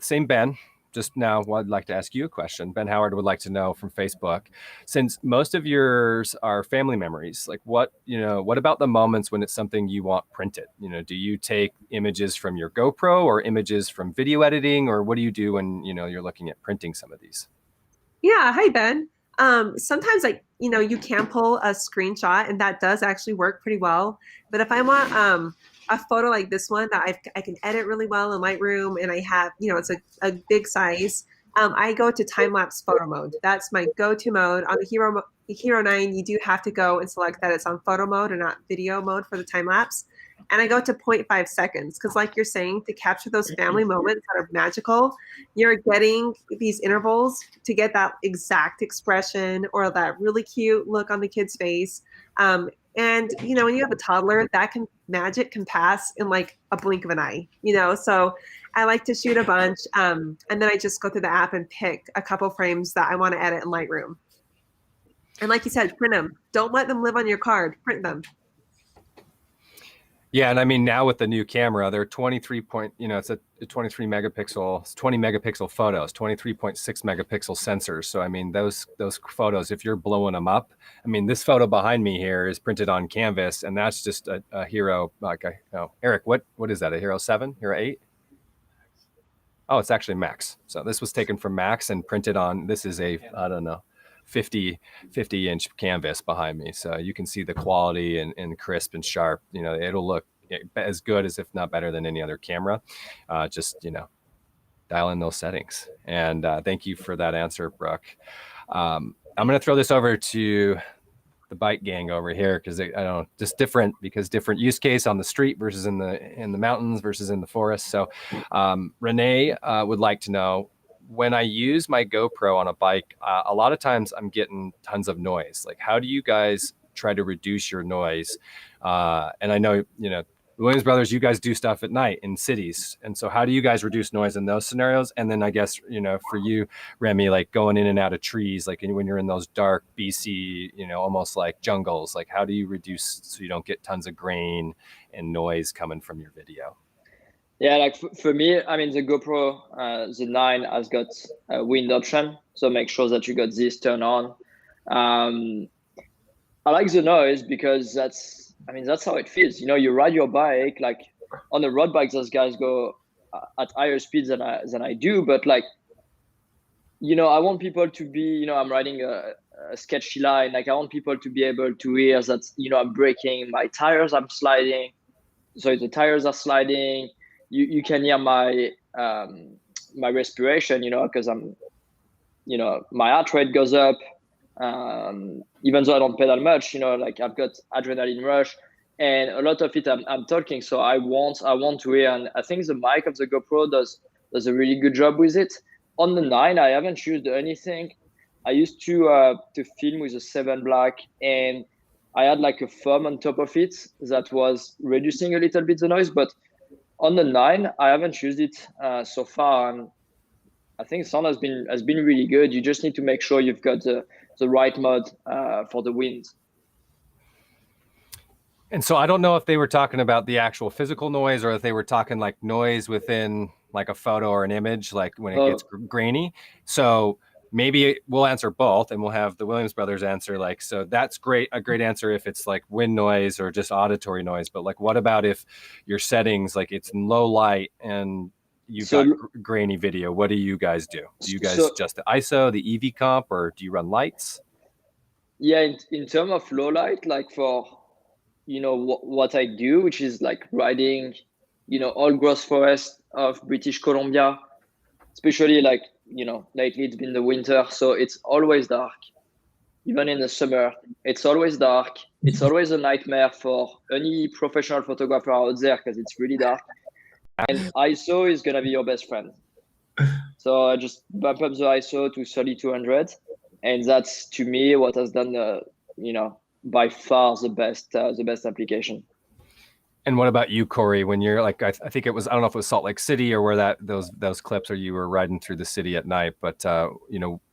just now, I'd like to ask you a question. Ben Howard would like to know from Facebook, since most of yours are family memories, like what about the moments when it's something you want printed? Do you take images from your GoPro or images from video editing, or what do you do when, you're looking at printing some of these? Yeah. Hi, Ben. Sometimes you can pull a screenshot, and that does actually work pretty well. But if I want, a photo like this one that I can edit really well in Lightroom, and I have, it's a big size, I go to time-lapse photo mode. That's my go-to mode. On the Hero 9, you do have to go and select that it's on photo mode and not video mode for the time-lapse. And I go to 0.5 seconds because, like you're saying, to capture those family moments that are magical, you're getting these intervals to get that exact expression or that really cute look on the kid's face. And, when you have a toddler, magic can pass in like a blink of an eye, so I like to shoot a bunch. And then I just go through the app and pick a couple frames that I want to edit in Lightroom. And like you said, print them. Don't let them live on your card. Print them. Yeah, and I mean, now with the new camera, they're 23 it's a 23 megapixel, it's 20 megapixel photos, 23.6 megapixel sensors. So I mean, those photos, if you're blowing them up, I mean, this photo behind me here is printed on canvas, and that's just a Hero. Eric, what is that? A Hero 7? Hero 8? Oh, it's actually Max. So this was taken from Max and printed on. This is a 50-inch canvas behind me, so you can see the quality and crisp and sharp. It'll look as good as, if not better than, any other camera. Just dial in those settings. And thank you for that answer, Brooke. I'm going to throw this over to the bike gang over here, because I don't know, just different use case on the street versus in the mountains versus in the forest. So Renee would like to know, when I use my GoPro on a bike, a lot of times I'm getting tons of noise. Like, how do you guys try to reduce your noise? And I know, Williams Brothers, you guys do stuff at night in cities. And so how do you guys reduce noise in those scenarios? And then I guess, for you, Remy, like going in and out of trees, like when you're in those dark BC, almost like jungles, like how do you reduce so you don't get tons of grain and noise coming from your video? Yeah, like for me, I mean, the GoPro, the 9 has got a wind option. So make sure that you got this turned on. I like the noise because that's how it feels. You ride your bike, like on the road bike, those guys go at higher speeds than I do. But like I want people to be, I'm riding a sketchy line. Like I want people to be able to hear that, I'm braking, my tires, I'm sliding. So the tires are sliding. You can hear my my respiration, because I'm, my heart rate goes up. Even though I don't pedal much, like I've got adrenaline rush, and a lot of it I'm talking. So I want to hear, and I think the mic of the GoPro does a really good job with it. On the 9, I haven't used anything. I used to film with a 7 Black, and I had like a foam on top of it that was reducing a little bit the noise. But on the 9, I haven't used it so far, and I think sound has been really good. You just need to make sure you've got the right mode for the wind. And so I don't know if they were talking about the actual physical noise or if they were talking like noise within like a photo or an image, like when it gets grainy. So maybe we'll answer both, and we'll have the Williams brothers answer. Like, so that's great. A great answer if it's like wind noise or just auditory noise. But like, what about if your settings, like it's in low light and you've got grainy video? What do you guys do? Do you guys just the ISO, the EV comp, or do you run lights? Yeah, in terms of low light, like for what I do, which is like riding, all gross forest of British Columbia, especially like, lately it's been the winter, so it's always dark. Even in the summer, it's always dark. It's always a nightmare for any professional photographer out there because it's really dark. And ISO is gonna be your best friend. So I just bump up the ISO to 3200, and that's to me what has done by far the best application. And what about you, Corey? When you're like, I think it was, I don't know if it was Salt Lake City or where those clips, or you were riding through the city at night, but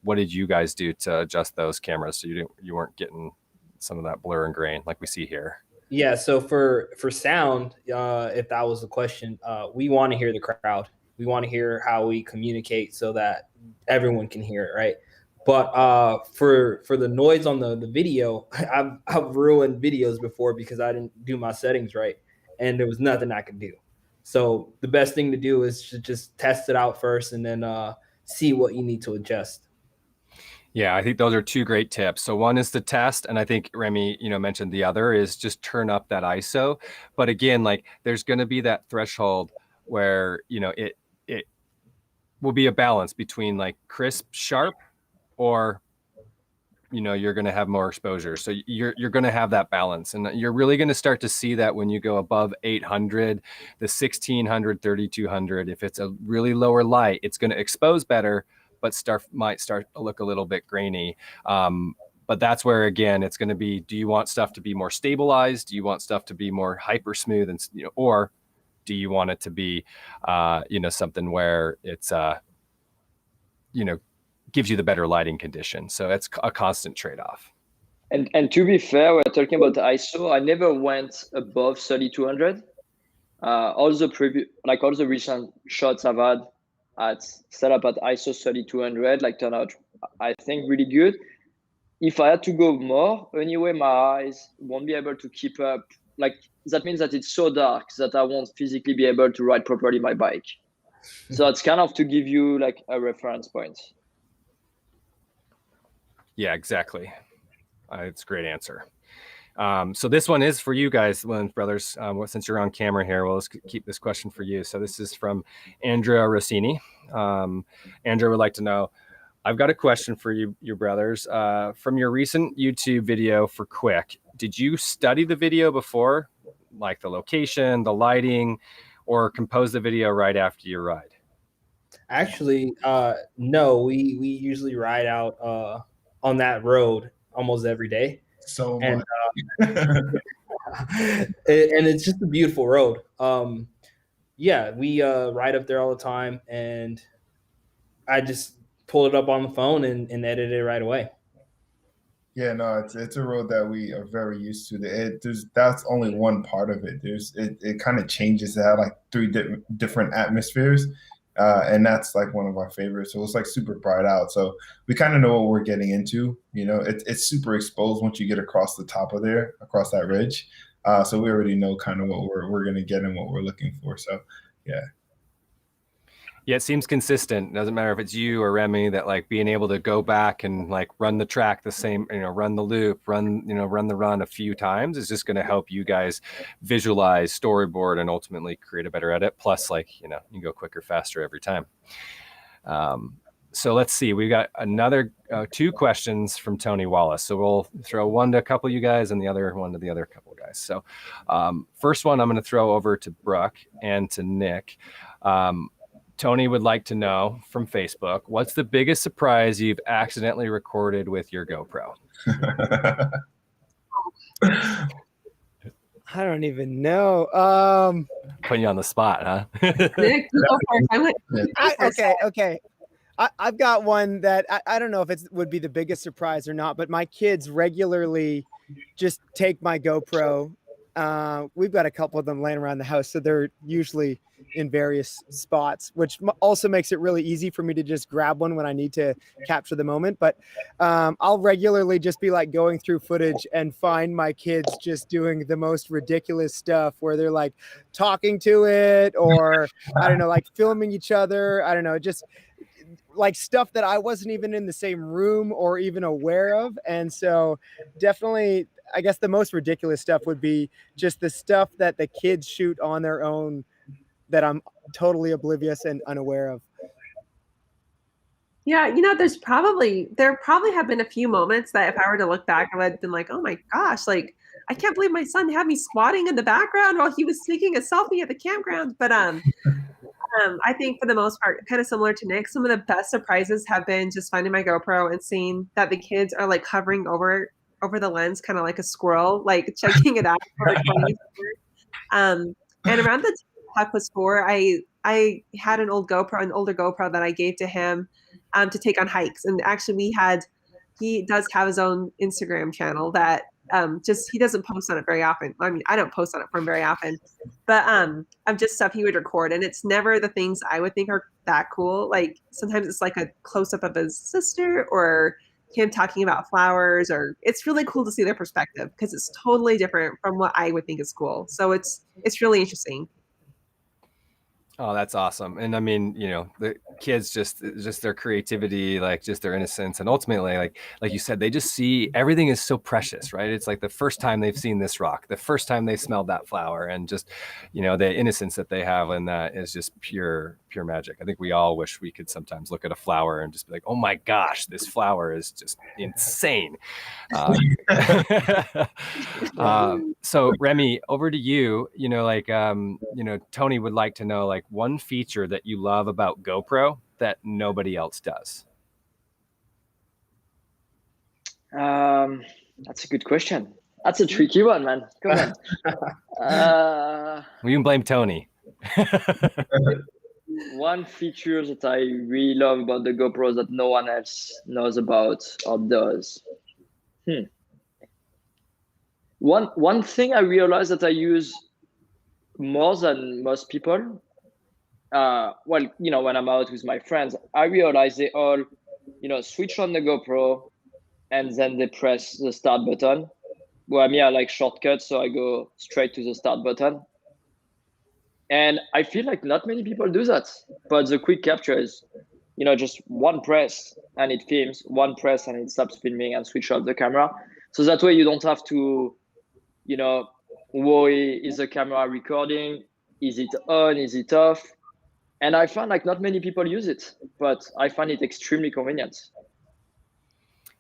what did you guys do to adjust those cameras so you weren't getting some of that blur and grain like we see here? Yeah. So for sound, if that was the question, we want to hear the crowd. We want to hear how we communicate so that everyone can hear it, right? But for the noise on the video, I've ruined videos before because I didn't do my settings right, and there was nothing I could do. So the best thing to do is to just test it out first, and then see what you need to adjust. Yeah, I think those are two great tips. So one is to test, and I think Remy, mentioned the other is just turn up that ISO. But again, like there's going to be that threshold where it will be a balance between like crisp, sharp, or you're going to have more exposure. So you're going to have that balance, and you're really going to start to see that when you go above 800, the 1600, 3200. If it's a really lower light, it's going to expose better, but might start to look a little bit grainy. But that's where, again, it's going to be, do you want stuff to be more stabilized? Do you want stuff to be more hyper smooth? And, or do you want it to be, something where it's, gives you the better lighting condition? So it's a constant trade-off. And to be fair, we're talking about ISO. I never went above 3200. All the recent shots I've had set up at ISO 3200 turn out, I think, really good. If I had to go more, anyway, my eyes won't be able to keep up. Like that means that it's so dark that I won't physically be able to ride properly my bike. So it's kind of to give you like a reference point. Yeah, exactly. It's a great answer. So this one is for you guys, Williams brothers. Since you're on camera here, let's keep this question for you. So this is from Andrea Rossini. Andrea would like to know, I've got a question for you brothers. From your recent YouTube video for Quick, did you study the video before, like the location, the lighting, or compose the video right after you ride? Actually, no, we usually ride out on that road almost every day. So and and it's just a beautiful road. Yeah, we ride up there all the time, and I just pull it up on the phone and edit it right away. Yeah, no, it's a road that we are very used to. That's only one part of it. It kind of changes. It had like 3 different atmospheres. And that's like one of our favorites. So it's like super bright out. So we kind of know what we're getting into. It's super exposed once you get across the top of there, across that ridge. So we already know kind of what we're going to get and what we're looking for. So, yeah. Yeah, it seems consistent. Doesn't matter if it's you or Remy, that like being able to go back and like run the track the same, run the loop, run the run a few times is just going to help you guys visualize, storyboard, and ultimately create a better edit. Plus, like, you go quicker, faster every time. So let's see, we got another 2 questions from Tony Wallace. So we'll throw one to a couple of you guys and the other one to the other couple of guys. So first one I'm going to throw over to Brooke and to Nick. Tony would like to know from Facebook, what's the biggest surprise you've accidentally recorded with your GoPro? I don't even know. Putting you on the spot, huh? Nick, you go first. Okay. I've got one that I don't know if it would be the biggest surprise or not, but my kids regularly just take my GoPro. We've got a couple of them laying around the house, so they're usually in various spots, which also makes it really easy for me to just grab one when I need to capture the moment. But I'll regularly just be like going through footage and find my kids just doing the most ridiculous stuff where they're like talking to it, or I don't know, like filming each other. I don't know, just like stuff that I wasn't even in the same room or even aware of. And so definitely, I guess the most ridiculous stuff would be just the stuff that the kids shoot on their own that I'm totally oblivious and unaware of. Yeah, there probably have been a few moments that if I were to look back, I would have been like, oh my gosh, like I can't believe my son had me squatting in the background while he was taking a selfie at the campground. But I think for the most part, kind of similar to Nick, some of the best surprises have been just finding my GoPro and seeing that the kids are like hovering over the lens, kind of like a squirrel, like checking it out. And around the time Puck was 4, I had an older GoPro that I gave to him to take on hikes. And actually he does have his own Instagram channel that he doesn't post on it very often. I mean, I don't post on it for him very often, but of just stuff he would record. And it's never the things I would think are that cool. Like sometimes it's like a close up of his sister or him talking about flowers, or it's really cool to see their perspective because it's totally different from what I would think is cool. So it's really interesting. Oh, that's awesome. And I mean, the kids just their creativity, like just their innocence. And ultimately, like you said, they just see everything is so precious, right? It's like the first time they've seen this rock, the first time they smelled that flower, and just, the innocence that they have in that is just pure magic. I think we all wish we could sometimes look at a flower and just be like, oh my gosh, this flower is just insane. So Remy, over to you. Tony would like to know like one feature that you love about GoPro that nobody else does. That's a good question. That's a tricky one, man. Come on. We can blame Tony. One feature that I really love about the GoPro that no one else knows about or does. One thing I realized that I use more than most people, when I'm out with my friends, I realize they all, switch on the GoPro and then they press the start button. Well, me, I like shortcuts, so I go straight to the start button. And I feel like not many people do that, but the quick capture is, just one press and it films, one press and it stops filming and switch off the camera. So that way you don't have to, worry, is the camera recording? Is it on? Is it off? And I find like not many people use it, but I find it extremely convenient.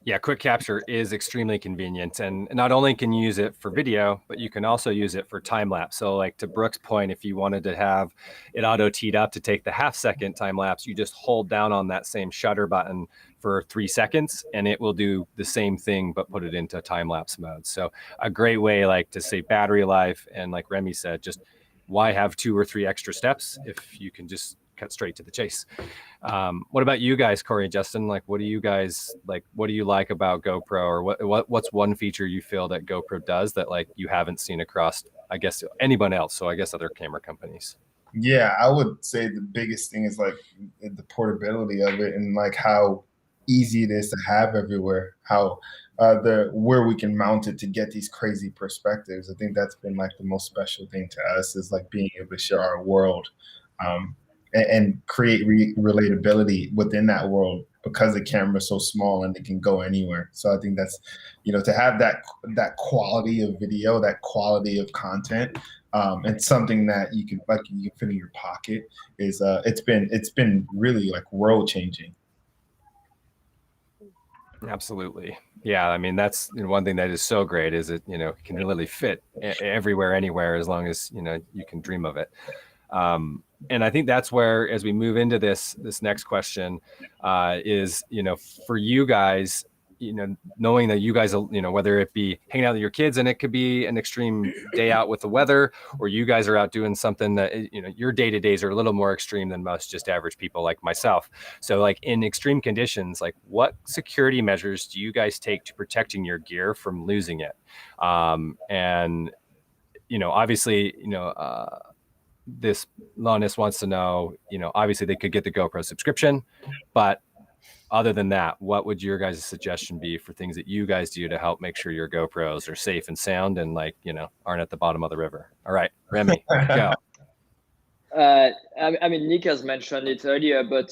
Yeah, quick capture is extremely convenient, and not only can you use it for video, but you can also use it for time lapse. So like to Brooke's point, if you wanted to have it auto teed up to take the 1/2 second time lapse, you just hold down on that same shutter button for 3 seconds and it will do the same thing, but put it into time lapse mode. So a great way like to save battery life. And like Remy said, just why have 2 or 3 extra steps if you can just cut straight to the chase. What about you guys, Corey and Justin? Like, what do you guys like? What do you like about GoPro, or what's one feature you feel that GoPro does that like you haven't seen across, I guess, anyone else? So I guess other camera companies. Yeah, I would say the biggest thing is like the portability of it and like how easy it is to have everywhere. How where we can mount it to get these crazy perspectives. I think that's been like the most special thing to us is like being able to share our world. and create relatability within that world because the camera is so small and it can go anywhere. So I think that's, to have that quality of video, that quality of content, and something that you can fit in your pocket is it's been really like world changing. Absolutely. Yeah. I mean, that's one thing that is so great is it, it can really fit everywhere, anywhere, as long as, you can dream of it. And I think that's where, as we move into this next question, is, for you guys, knowing that you guys, whether it be hanging out with your kids and it could be an extreme day out with the weather, or you guys are out doing something that, your day-to-days are a little more extreme than most just average people like myself. So like in extreme conditions, like what security measures do you guys take to protecting your gear from losing it? And, obviously, this Lonis wants to know, obviously they could get the GoPro subscription, but other than that, what would your guys' suggestion be for things that you guys do to help make sure your GoPros are safe and sound and aren't at the bottom of the river? All right, Remy, go. I mean, Nick has mentioned it earlier, but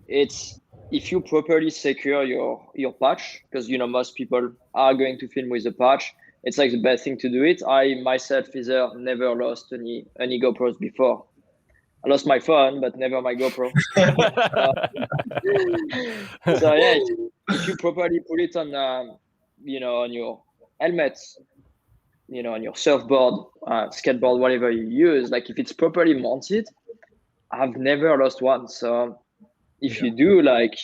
it's if you properly secure your patch, because most people are going to film with a patch. It's like the best thing to do it. I myself never lost any GoPros before. I lost my phone, but never my GoPro. So yeah, if you properly put it on, on your helmets, on your surfboard, skateboard, whatever you use, like if it's properly mounted, I've never lost one. So if you do, like,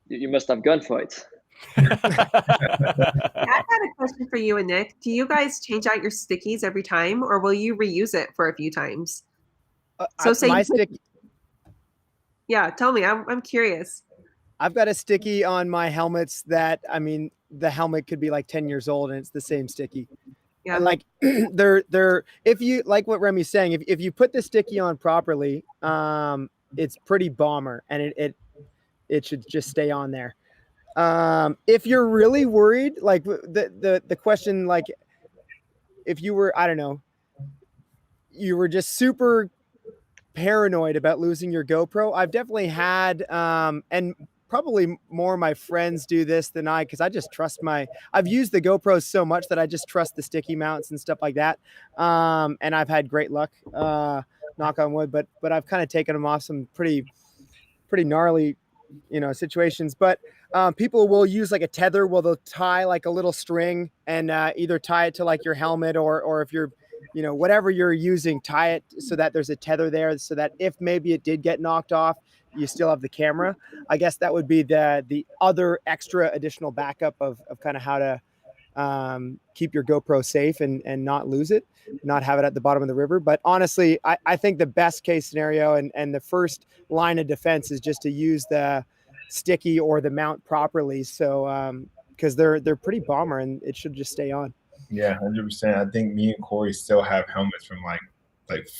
you must have gone for it. I had a question for you and Nick. Do you guys change out your stickies every time, or will you reuse it for a few times? So say my sticky. Yeah, tell me. I'm curious. I've got a sticky on my helmets that, I mean, the helmet could be like 10 years old and it's the same sticky. Yeah. And like they're if you like what Remy's saying, if you put the sticky on properly, it's pretty bomber and it should just stay on there. If you're really worried, like the question, like if you were, I don't know, you were just super paranoid about losing your GoPro. I've definitely had, and probably more of my friends do this than I, because I just trust I've used the GoPros so much that I just trust the sticky mounts and stuff like that. And I've had great luck, knock on wood, but I've kind of taken them off some pretty gnarly, situations. But people will use like a tether, they'll tie like a little string and either tie it to like your helmet or if you're, whatever you're using, tie it so that there's a tether there so that if maybe it did get knocked off, you still have the camera. I guess that would be the other extra additional backup of kind of how to keep your GoPro safe and not lose it, not have it at the bottom of the river. But honestly, I think the best case scenario and the first line of defense is just to use the sticky or the mount properly. So, because they're pretty bomber and it should just stay on. Yeah, 100%. I think me and Corey still have helmets from like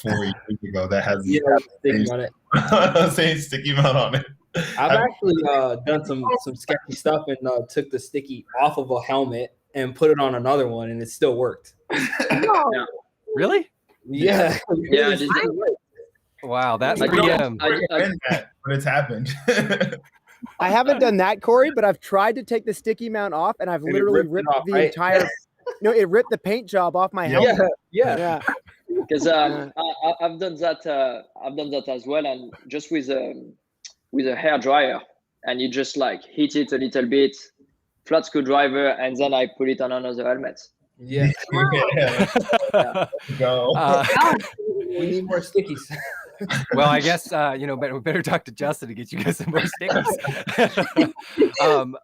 4 years ago that has sticky on it. Same sticky mount on it. I've actually done some sketchy stuff and took the sticky off of a helmet and put it on another one, and it still worked. No. Yeah. Really? Yeah. Yeah, Wow, that's Like, but it's happened. I haven't done that, Corey, but I've tried to take the sticky mount off, and I've literally ripped off, the right? entire. No, it ripped the paint job off my helmet. Yeah. because I've done that. I've done that as well, and just with a hair dryer, and you just like hit it a little bit, flat screwdriver, and then I put it on another helmet. Yeah. Go. We need more stickies. Well, I guess we better talk to Justin to get you guys some more stickies.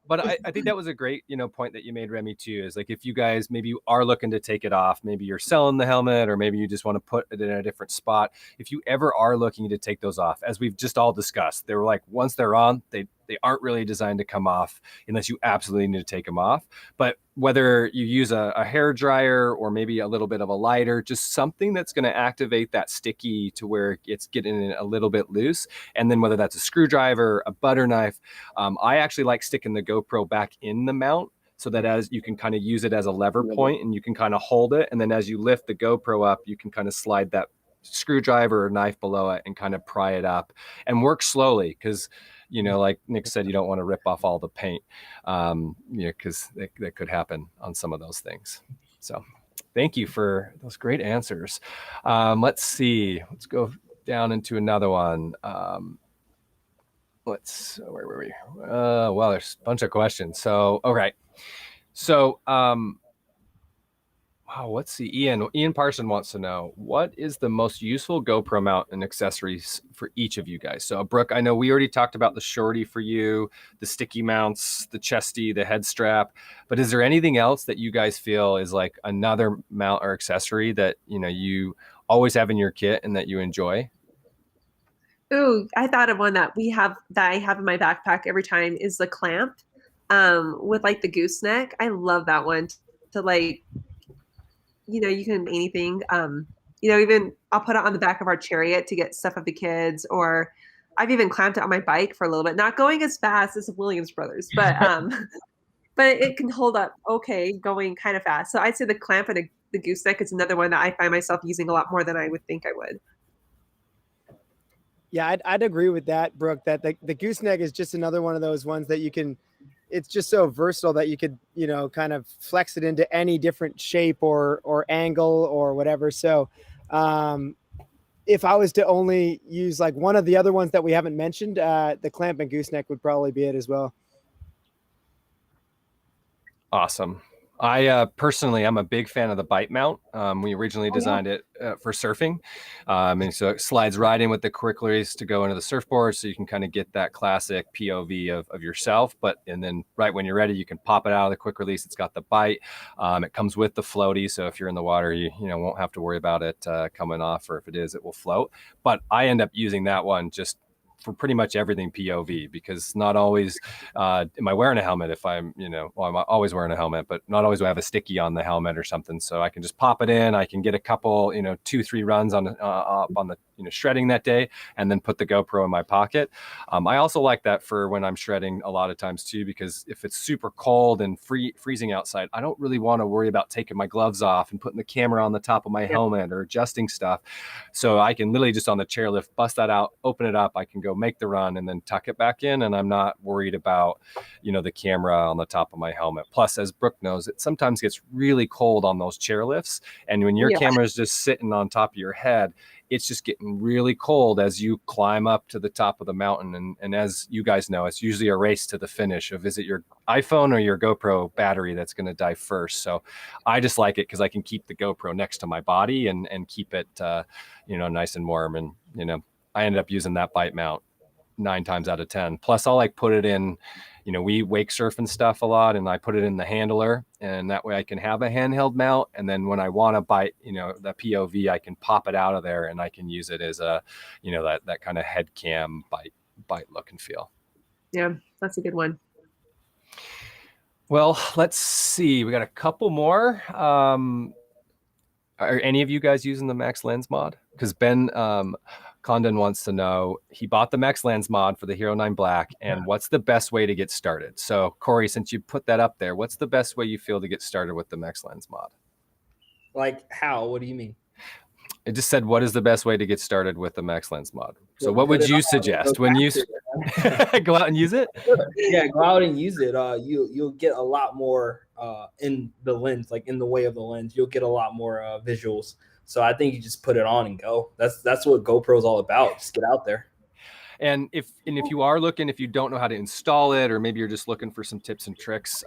But I think that was a great point that you made, Remy, too. Is like if you guys maybe you are looking to take it off, maybe you're selling the helmet, or maybe you just want to put it in a different spot. If you ever are looking to take those off, as we've just all discussed, they were like once they're on, they aren't really designed to come off unless you absolutely need to take them off. But whether you use a hair dryer or maybe a little bit of a lighter, just something that's going to activate that sticky to where it's getting a little bit loose. And then whether that's a screwdriver, a butter knife, I actually like sticking the GoPro back in the mount so that as you can kind of use it as a lever point and you can kind of hold it. And then as you lift the GoPro up, you can kind of slide that screwdriver or knife below it and kind of pry it up and work slowly because, you know, like Nick said, you don't want to rip off all the paint, because that could happen on some of those things. So thank you for those great answers. Let's see. Let's go down into another one. Where were we? Well, there's a bunch of questions. So, all right. So, wow, let's see. Ian Parson wants to know, what is the most useful GoPro mount and accessories for each of you guys? So, Brooke, I know we already talked about the shorty for you, the sticky mounts, the chesty, the head strap, but is there anything else that you guys feel is like another mount or accessory that, you know, you always have in your kit and that you enjoy? Ooh, I thought of one that I have in my backpack every time is the clamp, with like the gooseneck. I love that one to like, you know, you can anything. You know, even I'll put it on the back of our chariot to get stuff of the kids, or I've even clamped it on my bike for a little bit, not going as fast as the Williams brothers, but but it can hold up okay, going kind of fast. So I'd say the clamp and the gooseneck is another one that I find myself using a lot more than I would think I would. Yeah, I'd agree with that, Brooke, that the gooseneck is just another one of those ones that you can, it's just so versatile that you could, you know, kind of flex it into any different shape or angle or whatever. So if I was to only use like one of the other ones that we haven't mentioned, the clamp and gooseneck would probably be it as well. Awesome. I personally, I'm a big fan of the bite mount. We originally designed it for surfing. And so it slides right in with the quick release to go into the surfboard. So you can kind of get that classic POV of yourself. And then right when you're ready, you can pop it out of the quick release. It's got the bite. It comes with the floaty. So if you're in the water, you won't have to worry about it coming off, or if it is, it will float. But I end up using that one just for pretty much everything POV, because not always am I wearing a helmet if I'm, I'm always wearing a helmet, but not always do I have a sticky on the helmet or something. So I can just pop it in. I can get a couple, 2-3 runs on the, shredding that day, and then put the GoPro in my pocket. I also like that for when I'm shredding a lot of times too, because if it's super cold and freezing outside, I don't really want to worry about taking my gloves off and putting the camera on the top of my helmet or adjusting stuff. So I can literally just on the chairlift, bust that out, open it up. I can go make the run and then tuck it back in. And I'm not worried about, the camera on the top of my helmet. Plus, as Brooke knows, it sometimes gets really cold on those chairlifts. And when your camera is just sitting on top of your head, it's just getting really cold as you climb up to the top of the mountain. And as you guys know, it's usually a race to the finish of, is it your iPhone or your GoPro battery that's going to die first? So I just like it because I can keep the GoPro next to my body and keep it, nice and warm. And, I ended up using that bite mount 9 times out of 10. Plus I'll put it in, we wake surf and stuff a lot, and I put it in the handler, and that way I can have a handheld mount. And then when I want to bite, the POV, I can pop it out of there and I can use it as a, that kind of head cam bite look and feel. Yeah, that's a good one. Well, let's see. We got a couple more. Are any of you guys using the Max Lens mod? Because Ben Condon wants to know, he bought the Max Lens mod for the Hero 9 Black, and what's the best way to get started? So Corey, since you put that up there, what's the best way you feel to get started with the Max Lens mod? Like how? What do you mean? It just said, what is the best way to get started with the Max Lens mod? So what would you suggest when you go out and use it? Yeah, go out and use it. You'll get a lot more in the lens, like in the way of the lens. You'll get a lot more visuals. So I think you just put it on and go. That's what GoPro is all about. Just get out there. And if you are looking, if you don't know how to install it, or maybe you're just looking for some tips and tricks,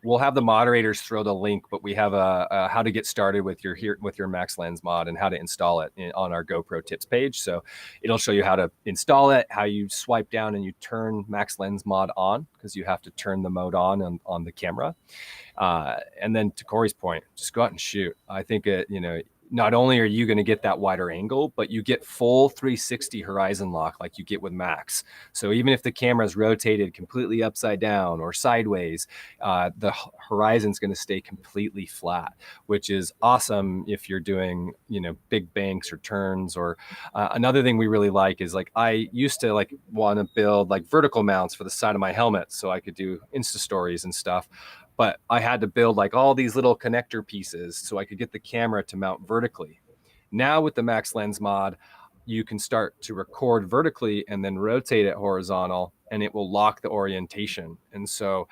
we'll have the moderators throw the link, but we have a how to get started with your Max Lens mod and how to install it on our GoPro tips page. So it'll show you how to install it, how you swipe down and you turn Max Lens mod on, because you have to turn the mode on the camera. And then to Corey's point, just go out and shoot. I think not only are you going to get that wider angle, but you get full 360 horizon lock like you get with Max. So even if the camera is rotated completely upside down or sideways, the horizon is going to stay completely flat, which is awesome if you're doing, big banks or turns. Or another thing we really like is, I used to want to build vertical mounts for the side of my helmet so I could do Insta stories and stuff. But I had to build all these little connector pieces so I could get the camera to mount vertically. Now with the Max Lens mod, you can start to record vertically and then rotate it horizontal, and it will lock the orientation. And so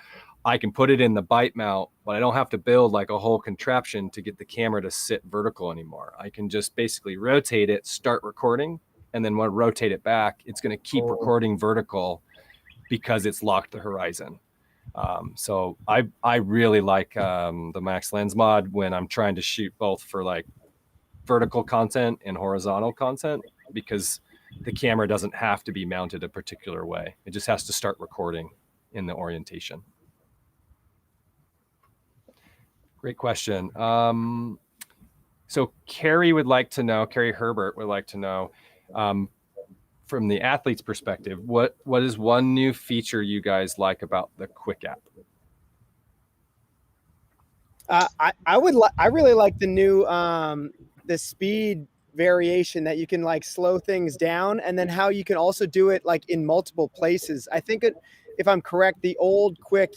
I can put it in the bite mount, but I don't have to build like a whole contraption to get the camera to sit vertical anymore. I can just basically rotate it, start recording, and then when I rotate it back, it's going to keep recording vertical because it's locked the horizon. So I really like the Max Lens mod when I'm trying to shoot both for like vertical content and horizontal content, because the camera doesn't have to be mounted a particular way. It just has to start recording in the orientation. Great question. So Carrie Herbert would like to know, from the athlete's perspective, what is one new feature you guys like about the Quick app? I really like the new the speed variation that you can like slow things down, and then how you can also do it like in multiple places. I think if I'm correct, the old Quick,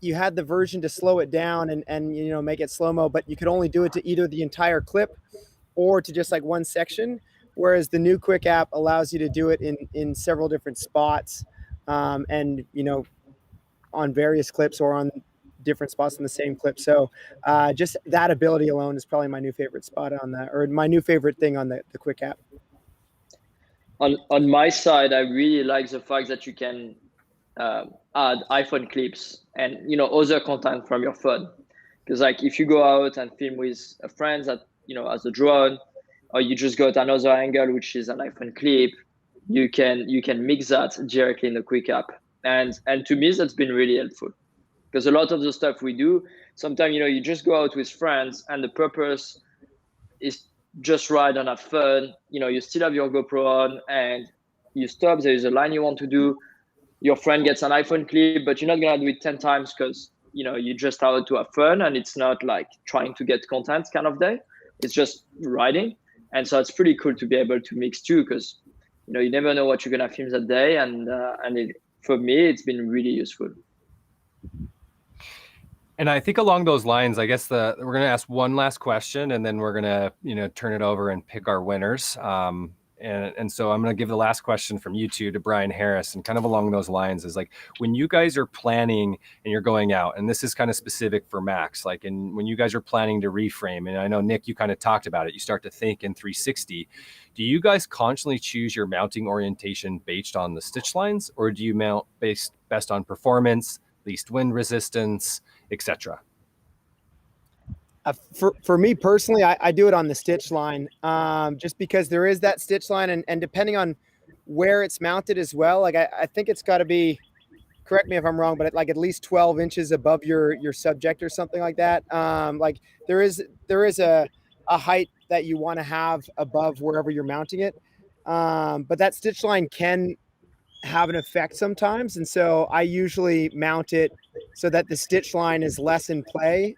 you had the version to slow it down and you know, make it slow-mo, but you could only do it to either the entire clip or to just like one section, whereas the new Quick app allows you to do it in several different spots, and you know, on various clips or on different spots in the same clip. So just that ability alone is probably my new favorite spot on that, or my new favorite thing on the Quick app. On my side, I really like the fact that you can add iPhone clips and, you know, other content from your phone. Because like if you go out and film with a friend that, you know, has a drone, or you just got another angle which is an iPhone clip, you can mix that directly in the Quick app. And to me, that's been really helpful. Because a lot of the stuff we do, sometimes, you know, you just go out with friends and the purpose is just ride and have fun. You know, you still have your GoPro on and you stop, there is a line you want to do. Your friend gets an iPhone clip, but you're not going to do it 10 times because, you know, you just out to have fun and it's not like trying to get content kind of day. It's just riding. And so it's pretty cool to be able to mix too, because, you know, you never know what you're going to film that day. And for me, it's been really useful. And I think along those lines, I guess we're going to ask one last question, and then we're going to, you know, turn it over and pick our winners. And so I'm going to give the last question from you two to Brian Harris, and kind of along those lines is like, when you guys are planning and you're going out, and this is kind of specific for Max, like, and when you guys are planning to reframe, and I know Nick, you kind of talked about it, you start to think in 360, do you guys constantly choose your mounting orientation based on the stitch lines, or do you mount best on performance, least wind resistance, etc.? For me personally, I do it on the stitch line, just because there is that stitch line, and depending on where it's mounted as well, like I think it's got to be, correct me if I'm wrong, but like at least 12 inches above your subject or something like that. Like there is a height that you want to have above wherever you're mounting it, but that stitch line can have an effect sometimes, and so I usually mount it so that the stitch line is less in play,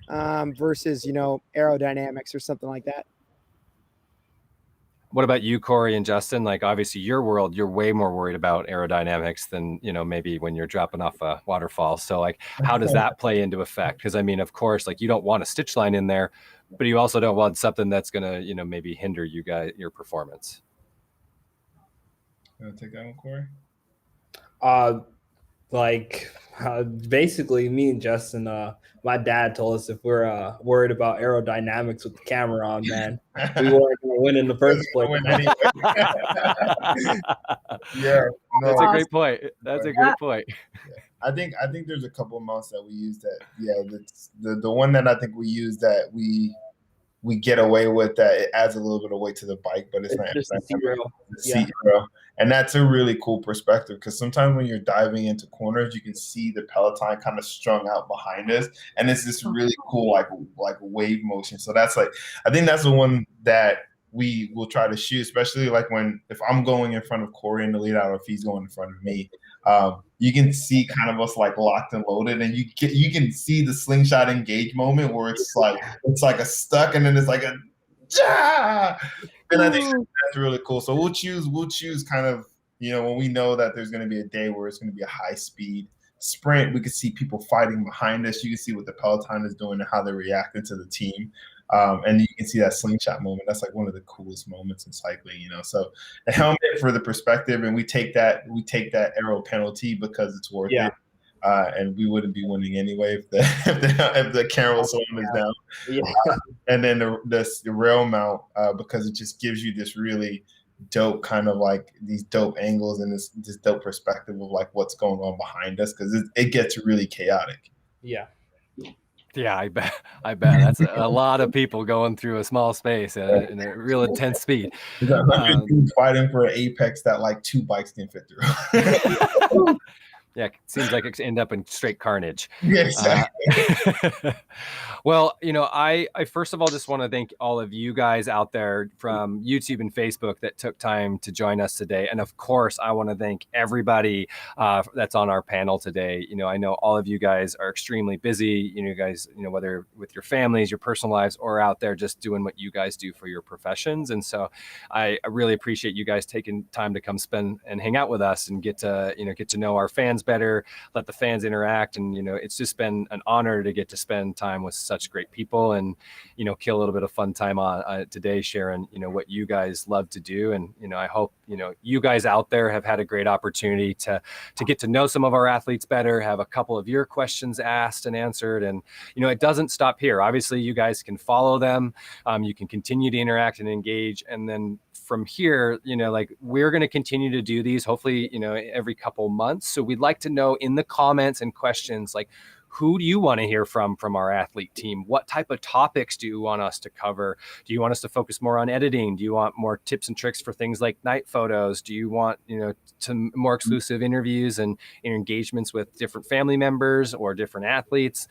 versus, you know, aerodynamics or something like that. What about you, Corey and Justin? Like, obviously your world, you're way more worried about aerodynamics than, you know, maybe when you're dropping off a waterfall. So like, how does that play into effect? Because I mean, of course, like you don't want a stitch line in there, but you also don't want something that's going to, you know, maybe hinder your performance. You want to take that one, Corey? Basically me and Justin, my dad told us if we're worried about aerodynamics with the camera on, man, we weren't going to win in the first place. Yeah, no, that's a great point. That's a great point. I think there's a couple of mounts that we use that, yeah, the one that I think we use that we get away with, that it adds a little bit of weight to the bike, but it's not just the seat rail. Seat rail. And that's a really cool perspective, because sometimes when you're diving into corners, you can see the Peloton kind of strung out behind us, and it's this really cool like wave motion. So that's like, I think that's the one that we will try to shoot, especially like if I'm going in front of Corey in the lead out, or if he's going in front of me. You can see kind of us like locked and loaded, and you can see the slingshot engage moment where it's like a stuck, and then it's like a ja! And I think that's really cool. So we'll choose kind of, you know, when we know that there's going to be a day where it's going to be a high speed sprint, we can see people fighting behind us. You can see what the Peloton is doing and how they're reacting to the team. And you can see that slingshot moment. That's like one of the coolest moments in cycling, you know. So the helmet for the perspective, and we take that aero penalty because it's worth it. And we wouldn't be winning anyway if the camera swim is down. And then the rail mount, because it just gives you this really dope kind of like these dope angles and this dope perspective of like what's going on behind us, because it gets really chaotic. Yeah, I bet that's a lot of people going through a small space in a real intense speed. Fighting for an apex that like 2 bikes can fit through. Yeah, it seems like it end up in straight carnage. Yeah, exactly. Well, you know, I first of all just want to thank all of you guys out there from YouTube and Facebook that took time to join us today. And of course, I want to thank everybody that's on our panel today. You know, I know all of you guys are extremely busy. You know, guys, you know, whether with your families, your personal lives, or out there just doing what you guys do for your professions. And so I really appreciate you guys taking time to come spend and hang out with us and get to know our fans better, let the fans interact. And, you know, it's just been an honor to get to spend time with such great people and, you know, kill a little bit of fun time on today, sharing, you know, what you guys love to do. And, you know, I hope, you know, you guys out there have had a great opportunity to get to know some of our athletes better, have a couple of your questions asked and answered. And, you know, it doesn't stop here. Obviously, you guys can follow them. You can continue to interact and engage. And then from here, you know, like we're going to continue to do these, hopefully, you know, every couple months. So we'd like to know in the comments and questions, like, who do you want to hear from our athlete team? What type of topics do you want us to cover? Do you want us to focus more on editing? Do you want more tips and tricks for things like night photos? Do you want, you know, some more exclusive interviews and engagements with different family members or different athletes?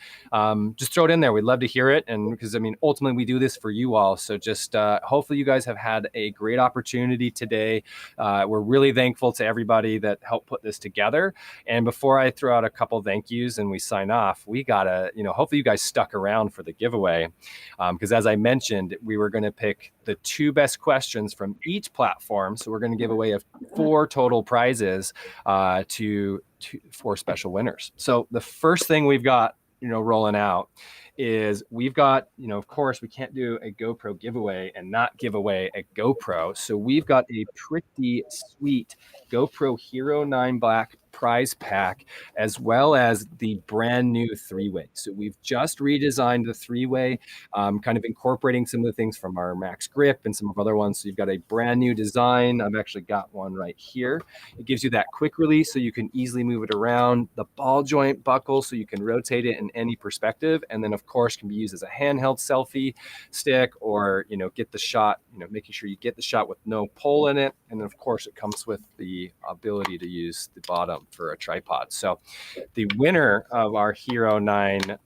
Just throw it in there. We'd love to hear it. And because, I mean, ultimately we do this for you all. So just hopefully you guys have had a great opportunity today. We're really thankful to everybody that helped put this together. And before I throw out a couple thank yous and we sign off, we gotta, you know, hopefully you guys stuck around for the giveaway, because as I mentioned, we were going to pick the 2 best questions from each platform. So we're going to give away 4 total prizes to 4 special winners. So the first thing we've got, you know, rolling out is we've got, you know, of course we can't do a GoPro giveaway and not give away a GoPro. So we've got a pretty sweet GoPro Hero 9 Black prize pack, as well as the brand new 3-way. So we've just redesigned the 3-way, kind of incorporating some of the things from our Max Grip and some of other ones. So you've got a brand new design. I've actually got one right here. It gives you that quick release so you can easily move it around. The ball joint buckle so you can rotate it in any perspective. And then of course can be used as a handheld selfie stick, or, you know, get the shot, you know, making sure you get the shot with no pole in it. And then of course it comes with the ability to use the bottom for a tripod. So the winner of our Hero 9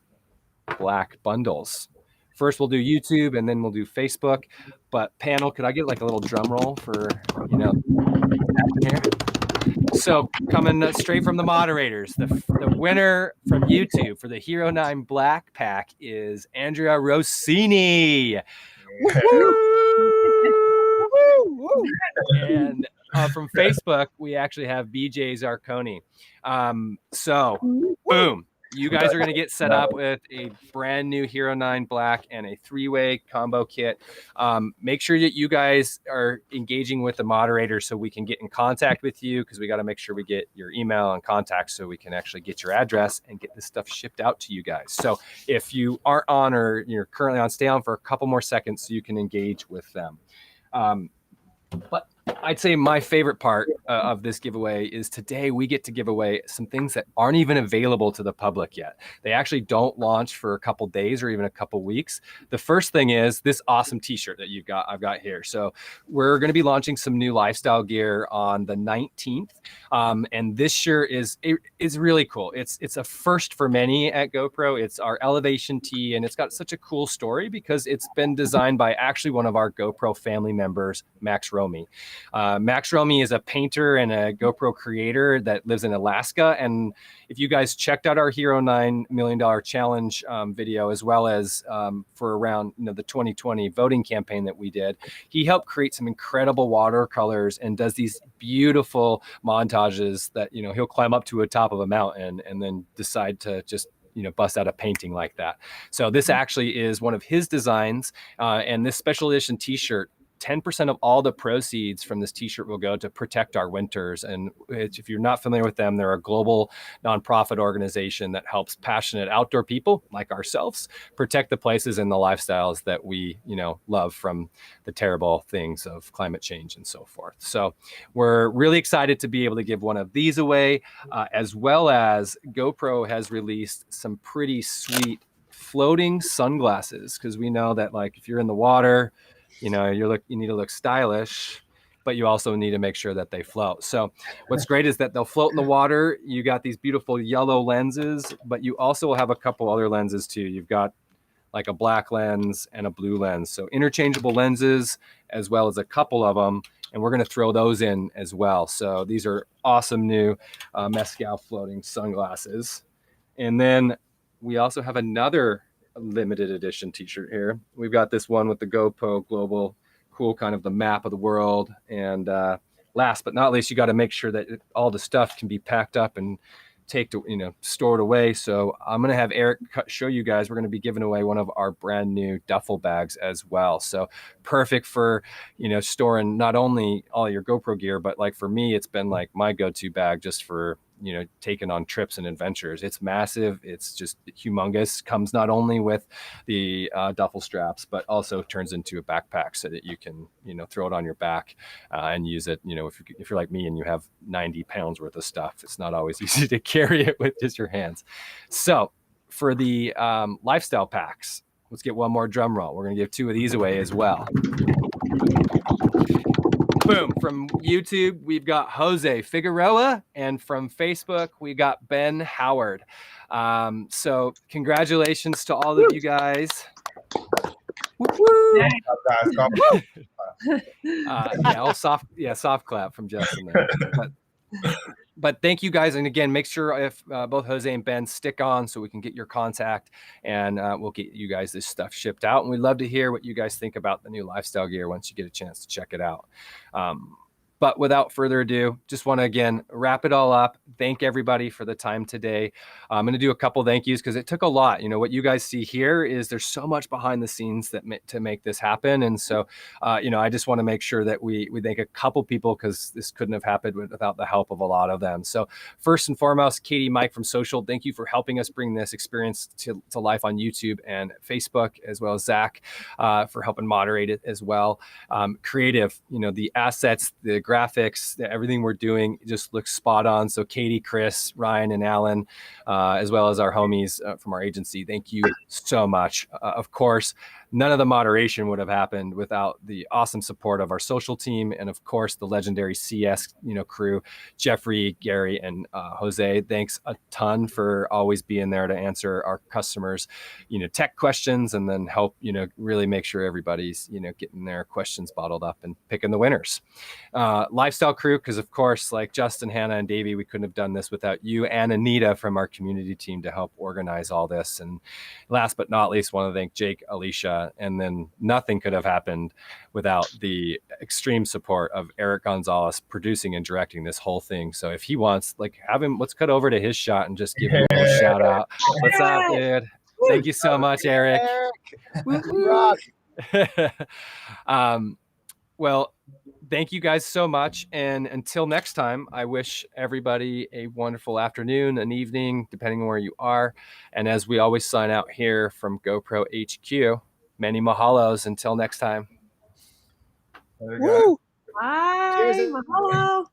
Black bundles, first we'll do YouTube and then we'll do Facebook. But panel, could I get like a little drum roll for, you know, here? So coming straight from the moderators, the winner from YouTube for the Hero 9 Black Pack is Andrea Rossini. And from Facebook, we actually have BJ Zarconi. So boom, you guys are going to get set up with a brand new Hero 9 Black and a 3-way combo kit. Make sure that you guys are engaging with the moderator so we can get in contact with you, because we got to make sure we get your email and contact so we can actually get your address and get this stuff shipped out to you guys. So if you aren't on or you're currently on, stay on for a couple more seconds so you can engage with them. But I'd say my favorite part of this giveaway is today we get to give away some things that aren't even available to the public yet. They actually don't launch for a couple days or even a couple weeks. The first thing is this awesome t-shirt that I've got here. So we're going to be launching some new lifestyle gear on the 19th. And this shirt is really cool. It's a first for many at GoPro. It's our Elevation tee, and it's got such a cool story because it's been designed by actually one of our GoPro family members, Max Romy. Max Romy is a painter and a GoPro creator that lives in Alaska. And if you guys checked out our Hero $9 Million Challenge video, as well as for around the 2020 voting campaign that we did, he helped create some incredible watercolors and does these beautiful montages that, he'll climb up to a top of a mountain and then decide to just bust out a painting like that. So this actually is one of his designs, and this special edition t-shirt, 10% of all the proceeds from this t-shirt will go to Protect Our Winters. And if you're not familiar with them, they're a global nonprofit organization that helps passionate outdoor people like ourselves protect the places and the lifestyles that we, love from the terrible things of climate change and so forth. So we're really excited to be able to give one of these away, as well as GoPro has released some pretty sweet floating sunglasses, because we know that like if you're in the water, you need to look stylish, but you also need to make sure that they float. So what's great is that they'll float in the water. You got these beautiful yellow lenses, but you also will have a couple other lenses too. You've got like a black lens and a blue lens. So interchangeable lenses, as well as a couple of them. And we're going to throw those in as well. So these are awesome new Mezcal floating sunglasses. And then we also have another limited edition t-shirt here. We've got this one with the GoPro Global, cool kind of the map of the world. And last but not least, you got to make sure that all the stuff can be packed up and stored away. So I'm going to have Eric show you guys. We're going to be giving away one of our brand new duffel bags as well. So perfect for, storing not only all your GoPro gear, but like for me, it's been like my go-to bag just for taken on trips and adventures. It's massive. It's just humongous. Comes not only with the duffel straps, but also turns into a backpack so that you can, throw it on your back and use it. If you're like me and you have 90 pounds worth of stuff, it's not always easy to carry it with just your hands. So for the lifestyle packs, let's get one more drum roll. We're going to give 2 of these away as well. Boom. From YouTube, we've got Jose Figueroa, and from Facebook, we got Ben Howard. So congratulations to all of you guys. Soft clap from Justin there. But thank you guys. And again, make sure if both Jose and Ben stick on so we can get your contact, and we'll get you guys this stuff shipped out. And we'd love to hear what you guys think about the new lifestyle gear once you get a chance to check it out. But without further ado, just want to, again, wrap it all up. Thank everybody for the time today. I'm going to do a couple thank yous because it took a lot. What you guys see here is there's so much behind the scenes to make this happen. And so, I just want to make sure that we thank a couple people because this couldn't have happened without the help of a lot of them. So first and foremost, Katie, Mike from Social, thank you for helping us bring this experience to life on YouTube and Facebook, as well as Zach for helping moderate it as well. Creative, the assets, the graphics, everything we're doing just looks spot on. So Katie, Chris, Ryan, and Alan, as well as our homies from our agency, thank you so much. Of course, none of the moderation would have happened without the awesome support of our social team, and of course the legendary CS crew, Jeffrey, Gary, and Jose. Thanks a ton for always being there to answer our customers tech questions, and then help really make sure everybody's getting their questions bottled up and picking the winners. Lifestyle crew, because of course, like Justin, Hannah, and Davey, we couldn't have done this without you and Anita from our community team to help organize all this. And last but not least, want to thank Jake, Alicia, and then nothing could have happened without the extreme support of Eric Gonzalez producing and directing this whole thing. So if he wants, let's cut over to his shot and just give him a little shout out. What's up, dude? Thank you so much, Eric. Well, thank you guys so much. And until next time, I wish everybody a wonderful afternoon, an evening, depending on where you are. And as we always sign out here from GoPro HQ, many mahalos until next time. Woo! Bye. Cheers. Mahalo.